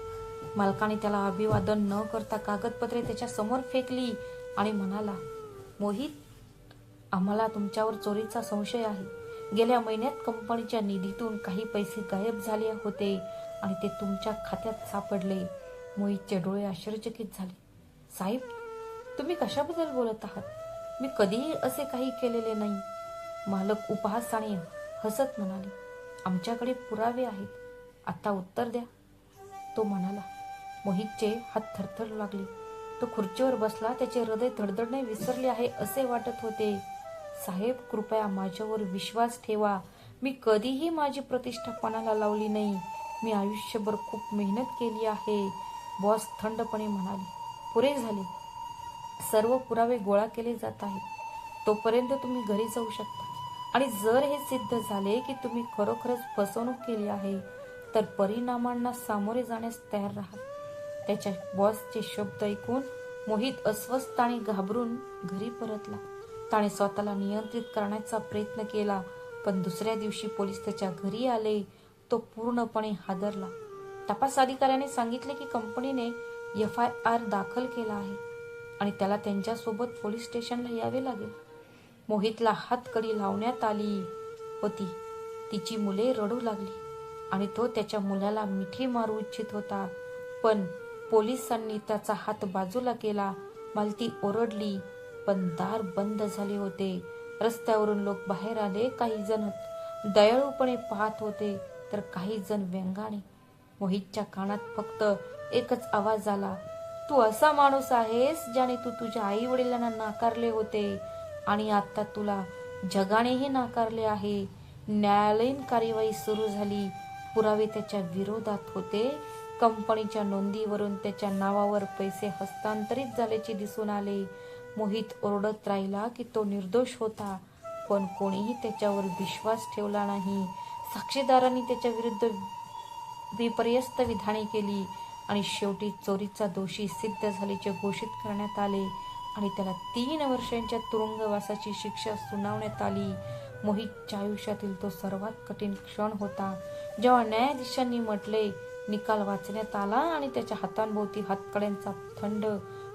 मालकाने त्याला अभिवादन न करता कागदपत्रे त्याच्या समोर फेकली आणि म्हणाला, मोहित, आम्हाला तुमच्यावर चोरीचा संशय आहे. गेल्या महिन्यात कंपनीच्या निधीतून काही पैसे गायब झाले होते आणि ते तुमच्या खात्यात सापडले. मोहितचे डोळे आश्चर्यचकित झाले. साहेब, तुम्ही कशाबद्दल बोलत आहात? मी कधीही असे काही केलेले नाही. मालक उपहासाने हसत म्हणाले, आमच्याकडे पुरावे आहेत. आता उत्तर द्या, तो म्हणाला. मोहितचे हात थरथरू लागले. तो खुर्चीवर बसला. त्याचे हृदय धडधडणे विसरले आहे असे वाटत होते. साहेब, कृपया माझ्यावर विश्वास ठेवा. मी कधीही माझी प्रतिष्ठा पणाला लावली नाही. मी आयुष्यभर खूप मेहनत केली आहे, बॉस थंडपणे म्हणाले. पुरे झाले. सर्व पुरावे गोळा केले जात आहेत. तोपर्यंत तुम्ही घरी जाऊ शकता. आणि जर हे सिद्ध झाले की तुम्ही खरोखरच फसवणूक केली आहे, तर परिणामांना सामोरे जाण्यास तयार राहा. त्याच्या बॉसचे शब्द ऐकून मोहित अस्वस्थ आणि घाबरून घरी परतला. त्याने स्वतःला नियंत्रित करण्याचा प्रयत्न केला, पण दुसऱ्या दिवशी पोलीस त्याच्या घरी आले. तो पूर्णपणे हादरला. तपास अधिकाऱ्याने सांगितले की कंपनीने FIR दाखल केला आहे आणि त्याला त्यांच्यासोबत पोलीस स्टेशनला यावे लागेल. मोहितला हातकडी लावण्यात आली होती. तिची मुले रडू लागली आणि तो त्याच्या मुलाला मिठी मारू इच्छित होता, पण पोलिसांनी त्याचा हात बाजूला केला. मालती ओरडली, पण दार बंद झाले होते. रस्त्यावरून लोक बाहेर आले. काही जण दयाळूपणे पाहत होते तर काही जण व्यंगाने. मोहितच्या कानात फक्त एकच आवाज आला, तू असा माणूस आहेस ज्याने तू तुझ्या आई वडिलांना नाकारले होते आणि आता तुला जगानेही नाकारले आहे. न्यायालयीन कार्यवाही सुरू झाली. पुरावे त्याच्या विरोधात होते. कंपनीच्या नोंदीवरून त्याच्या नावावर पैसे हस्तांतरित झाल्याचे दिसून आले. मोहित ओरडत राहिला की तो निर्दोष होता, पण कोणीही त्याच्यावर विश्वास ठेवला नाही. साक्षीदारांनी त्याच्या विरुद्ध विपर्यस्त विधाने केली आणि शेवटी चोरीचा दोषी सिद्ध झाल्याचे घोषित करण्यात आले आणि त्याला 3 वर्षांच्या तुरुंगवासाची शिक्षा सुनावण्यात आली. मोहितच्या आयुष्यातील तो सर्वात कठीण क्षण होता, जेव्हा न्यायाधीशांनी म्हटले, निकाल वाचण्यात आला आणि त्याच्या हातांभोवती हातकड्यांचा थंड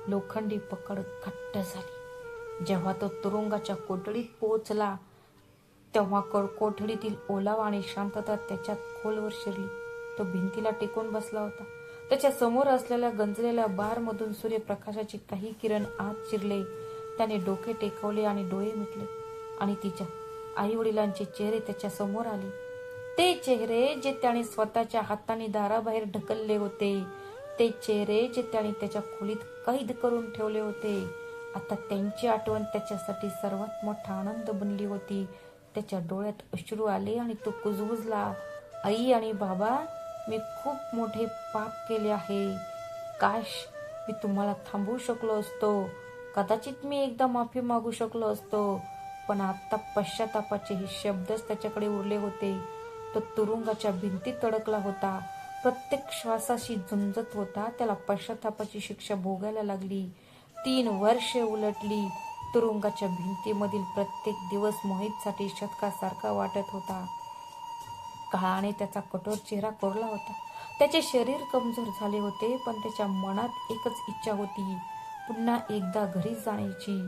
लोखंडी पकड घट्ट झाली. जेव्हा तो तुरुंगाच्या कोठडीत पोहोचला तेव्हा कोठडीतील ओलावा आणि शांतता त्याच्यात खोलवर शिरली. तो भिंतीला टेकून बसला होता. त्याच्या समोर असलेल्या गंजलेल्या बारमधून सूर्यप्रकाशाचे काही किरण आत शिरले. त्याने डोके टेकवले आणि डोळे मिटले आणि तिच्या आई वडिलांचे चेहरे त्याच्या समोर आले. ते चेहरे जे त्याने स्वतःच्या हाताने दाराबाहेर ढकलले होते, ते चेहरे जे त्याने त्याच्या खोलीत कैद करून ठेवले होते. आता त्यांची आठवण त्याच्यासाठी सर्वात मोठा आनंद बनली होती. त्याच्या डोळ्यात अश्रू आले आणि तो कुजबुजला, आई आणि बाबा, मी खूप मोठे पाप केले आहे. काश मी तुम्हाला थांबवू शकलो असतो. कदाचित मी एकदा माफी मागू शकलो असतो. पण आता पश्चातापाचे हे शब्दच त्याच्याकडे उरले होते. तो तुरुंगाच्या भिंतीत अडकला होता. प्रत्येक श्वासाशी झुंजत होता. त्याला पश्चातापाची शिक्षा भोगायला लागली. 3 वर्षे उलटली. तुरुंगाच्या भिंतीमधील प्रत्येक दिवस मोहितसाठी शतकासारखा वाटत होता. काळाने त्याचा कठोर चेहरा कोरला होता. त्याचे शरीर कमजोर झाले होते, पण त्याच्या मनात एकच इच्छा होती, पुन्हा एकदा घरी जाण्याची.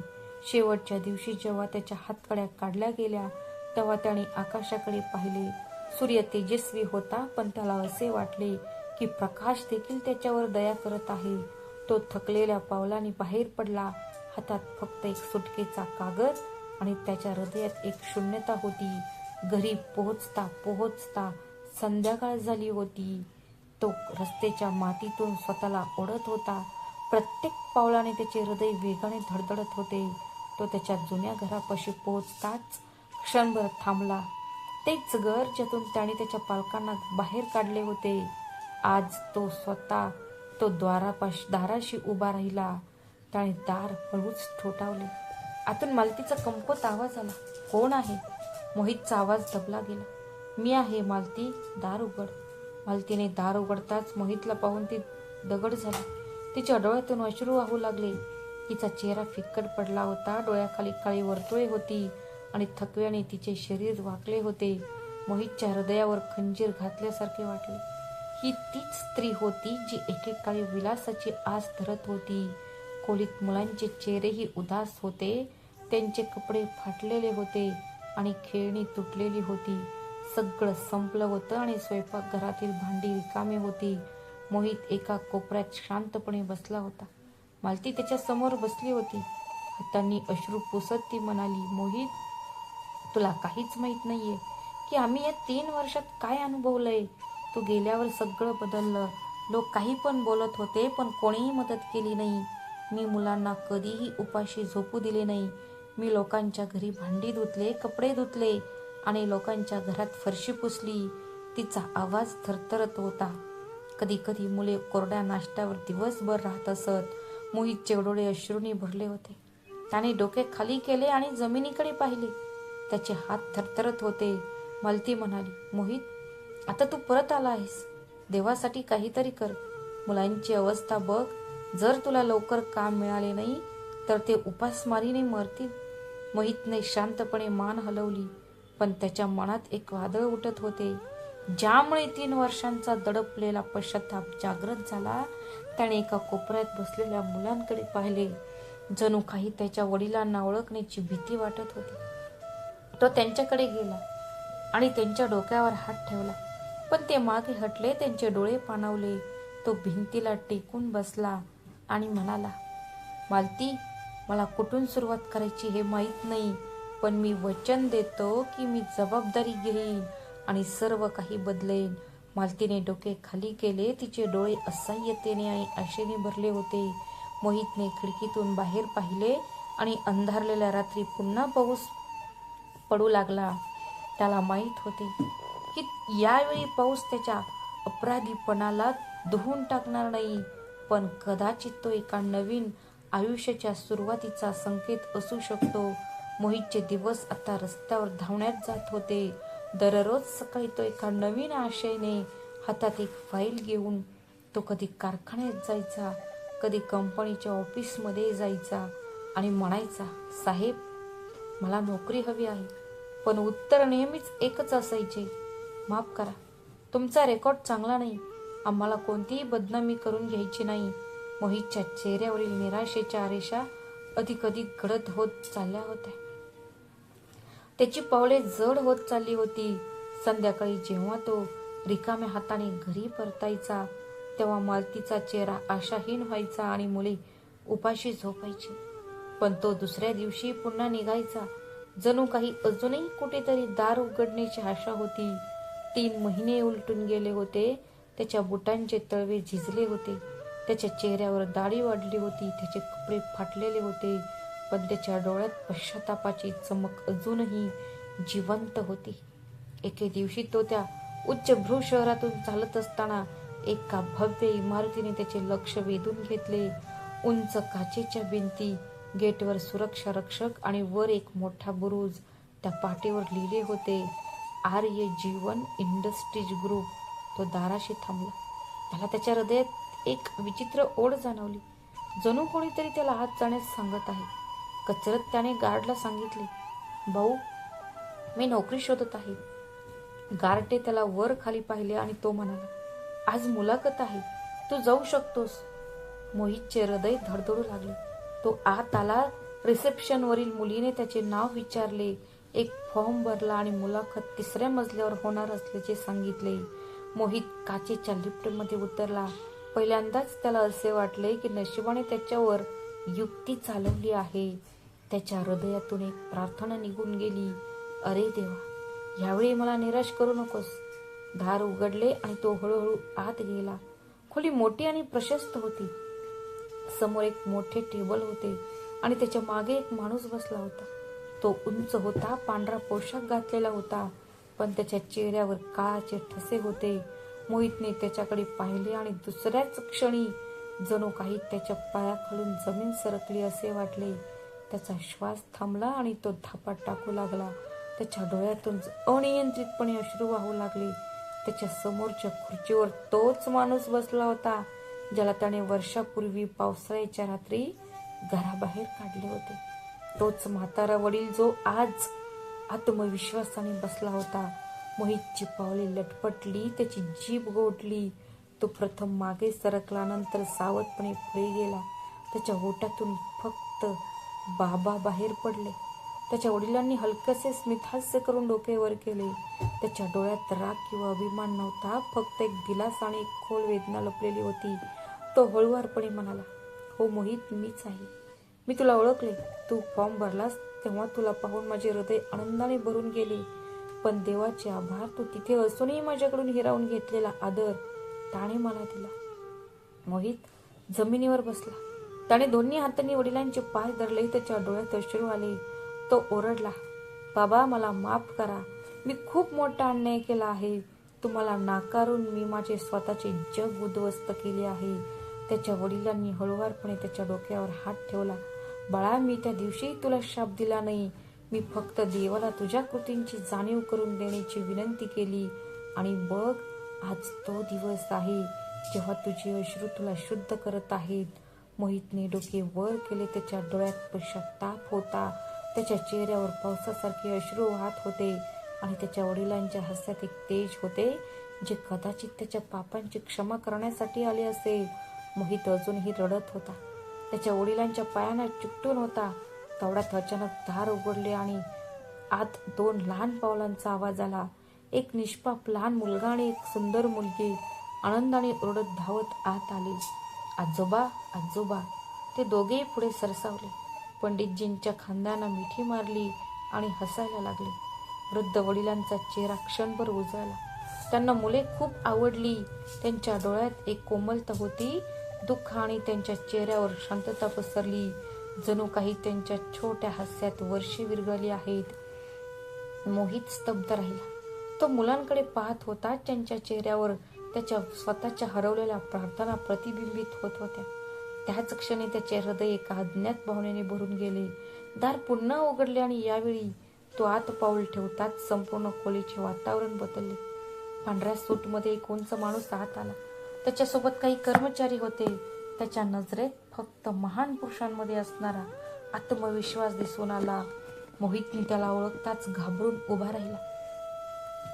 शेवटच्या दिवशी जेव्हा त्याच्या हातकड्या काढल्या गेल्या तेव्हा त्याने आकाशाकडे पाहिले. सूर्य तेजस्वी होता, पण त्याला असे वाटले की प्रकाश देखील त्याच्यावर दया करत आहे. तो थकलेल्या पावलांनी बाहेर पडला. हातात फक्त एक सुटकेचा कागद आणि त्याच्या हृदयात एक शून्यता होती. घरी पोहोचता पोहोचता संध्याकाळ झाली होती. तो रस्त्याच्या मातीतून स्वतःला ओढत होता. प्रत्येक पावलाने त्याचे हृदय वेगाने धडधडत होते. तो त्याच्या जुन्या घरापाशी पोहोचताच क्षणभर थांबला. तेच घर ज्यातून त्याने त्याच्या पालकांना बाहेर काढले होते. आज तो स्वतः तो दाराशी उभा राहिला. त्याने दार हळूच ठोठावले. आतून मालतीचा कंपत आवाज आला, कोण आहे? मोहितचा आवाज दबला गेला. मी आहे मालती, दार उघड. मालतीने दार उघडताच मोहितला पाहून ती दगड झाली. तिच्या डोळ्यातून अश्रू वाहू लागले. तिचा चेहरा फिक्कट पडला होता. डोळ्याखाली काळी वर्तुळे होती आणि थकव्याने तिचे शरीर वाकले होते. मोहितच्या हृदयावर खंजीर घातल्यासारखे वाटले. ही तीच स्त्री होती जी एकेकाळी विलासाची आस धरत होती. खोलीत मुलांचे चेहरेही उदास होते. त्यांचे कपडे फाटलेले होते आणि खेळणी तुटलेली होती. सगळं संपलं होतं आणि स्वयंपाकघरातील भांडी रिकामी होती. मोहित एका कोपऱ्यात शांतपणे बसला होता. मालती त्याच्या समोर बसली होती. हातांनी अश्रू पुसत ती म्हणाली, मोहित, तुला काहीच माहित नाहीये की आम्ही या 3 वर्षात काय अनुभवलंय. तू गेल्यावर सगळं बदललं. लोक काही पण बोलत होते, पण कोणीही मदत केली नाही. मी मुलांना कधीही उपाशी झोपू दिले नाही. मी लोकांच्या घरी भांडी धुतले, कपडे धुतले आणि लोकांच्या घरात फरशी पुसली. तिचा आवाज थरथरत होता. कधी कधी मुले कोरड्या नाश्त्यावर दिवसभर राहत असत. मोहितचे डोळे अश्रूंनी भरले होते. त्याने डोके खाली केले आणि जमिनीकडे पाहिले. त्याचे हात थरथरत होते. मालती म्हणाली, मोहित, आता तू परत आला आहेस. देवासाठी काहीतरी कर. मुलांची अवस्था बघ. जर तुला लवकर काम मिळाले नाही तर ते उपासमारीने मरतील. मोहितने शांतपणे मान हलवली, पण त्याच्या मनात एक वादळ उठत होते, ज्यामुळे 3 वर्षांचा दडपलेला पश्चाताप जागृत झाला. त्याने एका कोपऱ्यात बसलेल्या मुलांकडे पाहिले. जणू काही त्याच्या वडिलांना ओळखण्याची भीती वाटत होती. तो त्यांच्याकडे गेला आणि त्यांच्या डोक्यावर हात ठेवला, पण ते मागे हटले. त्यांचे डोळे पाणावले. तो भिंतीला टेकून बसला आणि म्हणाला, मालती, मला कुठून सुरुवात करायची हे माहीत नाही. पण मी वचन देतो की मी जबाबदारी घेईन आणि सर्व काही बदलेन. मालतीने डोके खाली केले. तिचे डोळे असह्यतेने आणि आशेने भरले होते. मोहितने खिडकीतून बाहेर पाहिले आणि अंधारलेल्या रात्री पुन्हा पाऊस पडू लागला. त्याला माहीत होते की यावेळी पाऊस त्याच्या अपराधीपणाला धुवून टाकणार नाही, पण कदाचित तो एका नवीन आयुष्याच्या सुरुवातीचा संकेत असू शकतो. मोहितचे दिवस आता रस्त्यावर धावण्यात जात होते. दररोज सकाळी तो एका नवीन आशेने हातात एक फाईल घेऊन तो कधी कारखान्यात जायचा, कधी कंपनीच्या ऑफिसमध्ये जायचा आणि म्हणायचा, साहेब, मला नोकरी हवी आहे. पण उत्तर नेहमीच एकच असायचे, माफ करा, तुमचा रेकॉर्ड चांगला नाही, आम्हाला कोणतीही बदनामी करून घ्यायची नाही. मोहितच्या चेहऱ्यावरील निराशेच्या रेषा अधिक गडद होत चालल्या होत्या. त्याची पावले जड होत चालली होती. संध्याकाळी जेव्हा तो रिकाम्या हाताने घरी परतायचा तेव्हा मालतीचा चेहरा आशाहीन व्हायचा आणि मुले उपाशी झोपायची. पण तो दुसऱ्या दिवशी पुन्हा निघायचा, जणू काही अजूनही कुठेतरी दार उघडण्याची आशा होती. 3 महिने उलटून गेले होते. त्याच्या बुटांचे तळवे झिजले होते. त्याच्या चेहऱ्यावर दाढी वाढली होती. त्याचे कपडे फाटलेले होते, पण त्याच्या डोळ्यात पश्चातापाची चमक अजूनही जिवंत होती. एके दिवशी तो त्या उच्चभ्रू शहरातून चालत असताना एका भव्य इमारतीने त्याचे लक्ष वेधून घेतले. उंच काचेच्या भिंती, गेटवर सुरक्षा रक्षक आणि वर एक मोठा बुरुज. त्या पाटीवर लिहिले होते, आर्य जीवन इंडस्ट्रीज ग्रुप. तो दाराशी थांबला. त्याला त्याच्या हृदयात एक विचित्र ओढ जाणवली, जणू कोणीतरी त्याला आत जाण्यास सांगत आहे. कचरत त्याने गार्डला सांगितले, भाऊ, मी नोकरी शोधत आहे. गार्डने त्याला वर खाली पाहिले आणि तो म्हणाला, आज मुलाखत आहे, तू जाऊ शकतोस. मोहितचे हृदय धडधडू लागले. तो आत आला. रिसेप्शनवरील मुलीने त्याचे नाव विचारले, एक फॉर्म भरला आणि मुलाखत 3ऱ्या मजल्यावर होणार असल्याचे सांगितले. मोहित काचेच्या लिफ्टमध्ये उतरला. पहिल्यांदाच त्याला असे वाटले की नशिबाने त्याच्यावर युक्ती चालवली आहे. त्याच्या हृदयातून एक प्रार्थना निघून गेली, अरे देवा, यावेळी मला निराश करू नकोस. दार उघडले आणि तो हळूहळू आत गेला. खोली मोठी आणि प्रशस्त होती. समोर एक मोठे टेबल होते आणि त्याच्या मागे एक माणूस बसला होता. तो उंच होता, पांढरा पोशाख घातलेला होता, पण त्याच्या चेहऱ्यावर काळाचे ठसे होते. मोहितने त्याच्याकडे पाहिले आणि दुसऱ्याच क्षणी जणू काही त्याच्या पायाखालून जमीन सरकली असे वाटले. त्याचा श्वास थांबला आणि तो धापा टाकू लागला. त्याच्या डोळ्यातून अनियंत्रितपणे अश्रू वाहू लागले. त्याच्या समोरच्या खुर्चीवर तोच माणूस बसला होता ज्याला त्याने वर्षापूर्वी पावसाळ्याच्या रात्री घराबाहेर काढले होते. तोच म्हातारा वडील जो आज आत्मविश्वासाने बसला होता. मोहितची पावले लटपटली, त्याची जीभ गोठली. तो प्रथम मागे सरकला, नंतर सावधपणे पुढे गेला. त्याच्या ओठातून फक्त बाबा बाहेर पडले. त्याच्या वडिलांनी हलकेसे स्मितहास्य करून डोके वर केले. त्याच्या डोळ्यात राग किंवा अभिमान नव्हता, फक्त एक दिलासा आणि एक खोल वेदना लपलेली होती. तो हळुवारपणे म्हणाला, हो मोहित, मीच आहे. मी तुला ओळखले. तू फॉर्म भरलास तेव्हा तुला पाहून माझे हृदय आनंदाने भरून गेले. पण देवाचे आभार, तू तिथे असूनही माझ्याकडून हिरावून घेतलेला आदर त्याने मला दिला. मोहित जमिनीवर बसला. त्याने दोन्ही हातांनी वडिलांचे पाय धरले. त्याच्या डोळ्यात अश्रू आले. तो ओरडला, बाबा, मला माफ करा. मी खूप मोठा अन्याय केला आहे. तुम्हाला नाकारून मी माझे स्वतःचे जग उद्ध्वस्त केले आहे. त्याच्या वडिलांनी हळुवारपणे त्याच्या डोक्यावर हात ठेवला. बाळा, मी त्या दिवशी तुला शाप दिला नाही. मी फक्त देवाला तुझ्या कृतींची जाणीव करून देण्याची विनंती केली. आणि बघ, आज तो दिवस आहे जेव्हा तुझे अश्रू तुला शुद्ध करत आहेत. मोहितने डोके वर केले. त्याच्या डोळ्यात पश्चाताप होता. त्याच्या चेहऱ्यावर पावसासारखे अश्रू वाहत होते आणि त्याच्या वडिलांच्या हास्यात एक तेज होते जे कदाचित त्याच्या पापांची क्षमा करण्यासाठी आले असेल. मोहित अजूनही रडत होता. त्याच्या वडिलांच्या पायांना चिकटून होता. तेवढ्यात अचानक दार उघडले आणि आत 2 लहान पावलांचा आवाज आला. एक निष्पाप लहान मुलगा आणि एक सुंदर मुलगी आनंदाने ओरडत धावत आत आले. आजोबा, आजोबा. ते दोघेही पुढे सरसावले. पंडितजींच्या खांद्याला मिठी मारली. आणि हसायला लागले. वृद्ध वडिलांचा चेहरा क्षणभर उजळला. त्यांना मुले खूप आवडली. त्यांच्या डोळ्यात एक कोमलता होती, दुःख आणि त्यांच्या चेहऱ्यावर शांतता पसरली. जणू काही त्यांच्या छोट्या हास्यात वर्षे विरघळली आहेत. मोहित स्तब्ध राहिला. तो मुलांकडे पाहत होता. त्यांच्या चेहऱ्यावर त्याच्या स्वतःच्या हरवलेल्या प्रार्थना प्रतिबिंबित होत होत्या. त्याच क्षणी त्याचे हृदय एका अज्ञात भावनेने भरून गेले. दार पुन्हा उघडले आणि यावेळी तो आत पाऊल ठेवताच संपूर्ण खोलीचे वातावरण बदलले. पांढऱ्या सूटमध्ये एक उंच माणूस आत आला. त्याच्यासोबत काही कर्मचारी होते. त्याच्या नजरेत फक्त महान पुरुषांमध्ये असणारा आत्मविश्वास दिसून आला. मोहितने त्याला ओळखताच घाबरून उभा राहिला.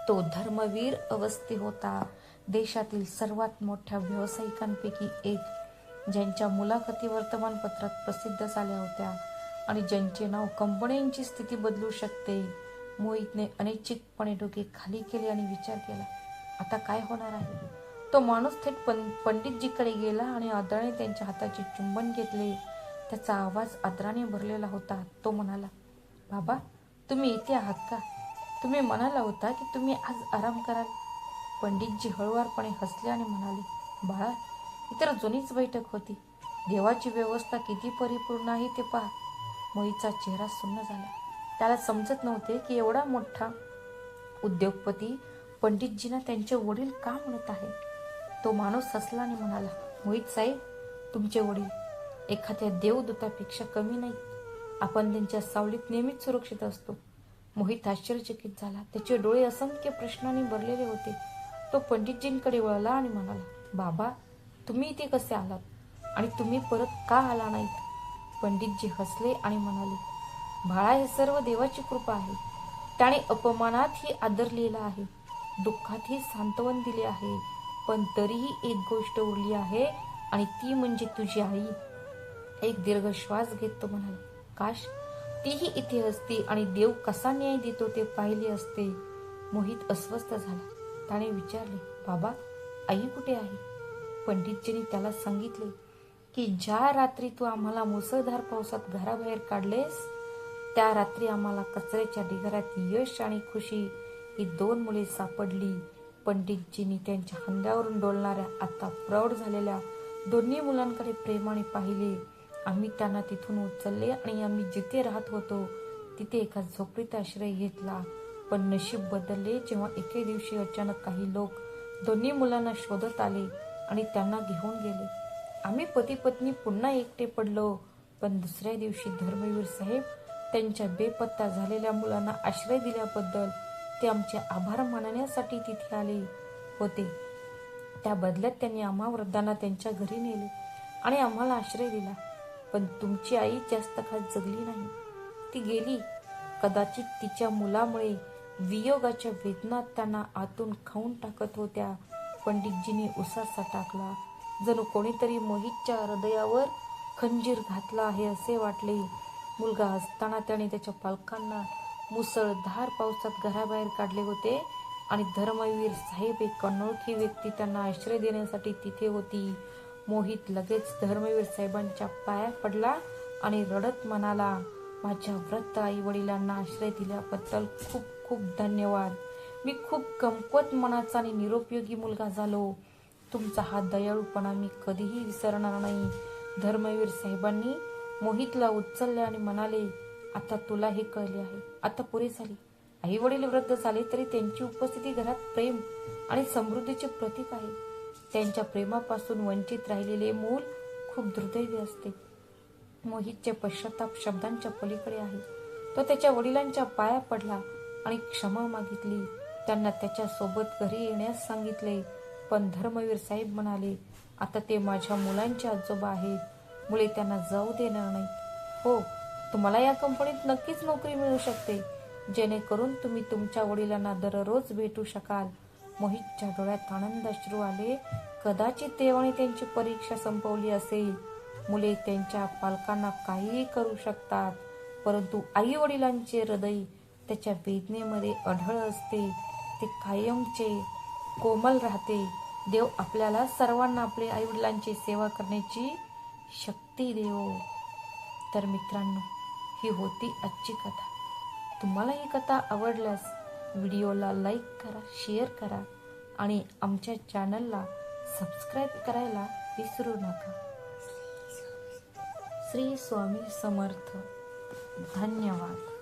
तो धर्मवीर अवस्थी होता. देशातील सर्वात मोठ्या व्यावसायिकांपैकी एक, ज्यांच्या मुलाखती वर्तमानपत्रात प्रसिद्ध झाल्या होत्या आणि ज्यांचे नाव कंपन्यांची स्थिती बदलू शकते. मोहितने अनैच्छिकपणे डोके खाली केले आणि विचार केला, आता काय होणार आहे? तो माणूस थेट पंडितजीकडे गेला आणि आदराने त्यांच्या हाताचे चुंबन घेतले. त्याचा आवाज आदराने भरलेला होता. तो म्हणाला, बाबा, तुम्ही इथे आहात का? तुम्ही म्हणाला होता की तुम्ही आज आराम कराल. पंडितजी हळुवारपणे हसले आणि म्हणाले, बाळा, ही तर जुनीच बैठक होती. देवाची व्यवस्था किती परिपूर्ण आहे ते पहा. मोहितचा चेहरा सुन्न झाला. त्याला समजत नव्हते की एवढा मोठा उद्योगपती पंडितजींना त्यांचे वडील का म्हणत आहे. तो माणूस हसला आणि म्हणाला, मोहित साहेब, तुमचे वडील एखाद्या देवदूतापेक्षा कमी नाहीत. आपण त्यांच्या सावलीत नेहमीच सुरक्षित असतो. मोहित आश्चर्यचकित झाला. त्याचे डोळे असंख्य प्रश्नांनी भरलेले होते. तो पंडितजींकडे वळला आणि म्हणाला, बाबा, तुम्ही इथे कसे आलात आणि तुम्ही परत का आला नाहीत? पंडितजी हसले आणि म्हणाले, बाळा, हे सर्व देवाची कृपा आहे. त्याने अपमानातही आदर लिहिला आहे, दुःखातही सांत्वन दिले आहे. पण तरीही एक गोष्ट उरली आहे आणि ती म्हणजे तुझी आई. एक दीर्घ श्वास घेत तो म्हणाला, काश तीही इथे असती आणि देव कसा न्याय देतो ते पाहिले असते. मोहित अस्वस्थ झाला. त्याने विचारले, बाबा, आई कुठे आहे? पंडितजींनी त्याला सांगितले की ज्या रात्री तू आम्हाला मुसळधार पावसात घराबाहेर काढलेस, त्या रात्री आम्हाला कचऱ्याच्या ढिगाऱ्यात यश आणि खुशी ही 2 मुले सापडली. पंडितजींनी त्यांच्या खांद्यावरून डोलणाऱ्या, आता प्रौढ झालेल्या दोन्ही मुलांकडे प्रेमाने पाहिले. आम्ही त्यांना तिथून उचलले आणि आम्ही जिथे राहत होतो तिथे एका झोपडीत आश्रय घेतला. पण नशीब बदलले जेव्हा एके दिवशी अचानक काही लोक दोन्ही मुलांना शोधत आले आणि त्यांना घेऊन गेले. आम्ही पती पत्नी पुन्हा एकटे पडलो. पण दुसऱ्या दिवशी धर्मवीर साहेब त्यांच्या बेपत्ता झालेल्या मुलांना आश्रय दिल्याबद्दल ते आमचे आभार मानण्यासाठी तिथे आले होते. त्या बदल्यात त्यांनी आम्हा वृद्धांना त्यांच्या घरी नेले आणि आम्हाला आश्रय दिला. पण तुमची आई जास्त काळ जगली नाही. ती गेली. कदाचित तिच्या मुलामुळे वियोगाच्या वेदना त्यांना आतून खाऊन टाकत होत्या. पंडितजींनी उसासा टाकला. जणू कोणीतरी मोहितच्या हृदयावर खंजीर घातला आहे असे वाटले. मुलगा असताना त्याने त्याच्या पालकांना मुसळधार पावसात घराबाहेर काढले होते आणि धर्मवीर साहेब एक अनोळखी व्यक्ती त्यांना आश्रय देण्यासाठी तिथे होती. मोहित लगेच धर्मवीर साहेबांच्या पाया पडला आणि रडत म्हणाला, माझ्या वृद्ध आई वडिलांना आश्रय दिल्याबद्दल खूप खूप धन्यवाद. मी खूप कमकुवत मनाचा आणि निरुपयोगी मुलगा झालो. तुमचा हा दयाळूपणा मी कधीही विसरणार नाही. धर्मवीर साहेबांनी मोहितला उचलले आणि म्हणाले, आता तुला हे कळले आहे. आता पुरे झाले. आई वडील वृद्ध झाले तरी त्यांची उपस्थिती घरात प्रेम आणि समृद्धीचे प्रतीक आहे. त्यांच्या प्रेमापासून वंचित राहिलेले मूल खूप दुर्दैवी असते. मोहितचे पश्चाताप शब्दांच्या पलीकडे आहे. तो त्याच्या वडिलांच्या पाया पडला आणि क्षमा मागितली. त्यांना त्याच्या सोबत घरी येण्यास सांगितले. पण धर्मवीर साहेब म्हणाले, आता ते माझ्या मुलांचे आजोबा आहेत. मुले त्यांना जाऊ देणार नाहीत. हो, तुम्हाला या कंपनीत नक्कीच नोकरी मिळू शकते, जेणेकरून तुम्ही तुमच्या वडिलांना दररोज भेटू शकाल. मोहितच्या डोळ्यात आनंदाश्रू आले. कदाचित देवाने त्यांची परीक्षा संपवली असेल. मुले त्यांच्या पालकांना काहीही करू शकतात, परंतु आई वडिलांचे हृदय त्याच्या वेदनेमध्ये अढळ असते. ते कायमचे कोमल राहते. देव आपल्याला सर्वांना आपले आई वडिलांची सेवा करण्याची शक्ती देवो. तर मित्रांनो, ही होती आजची कथा. तुम्हाला ही कथा आवडल्यास व्हिडिओला लाईक करा, शेअर करा आणि आमच्या चॅनलला सबस्क्राईब करायला विसरू नका. श्री स्वामी समर्थ. धन्यवाद.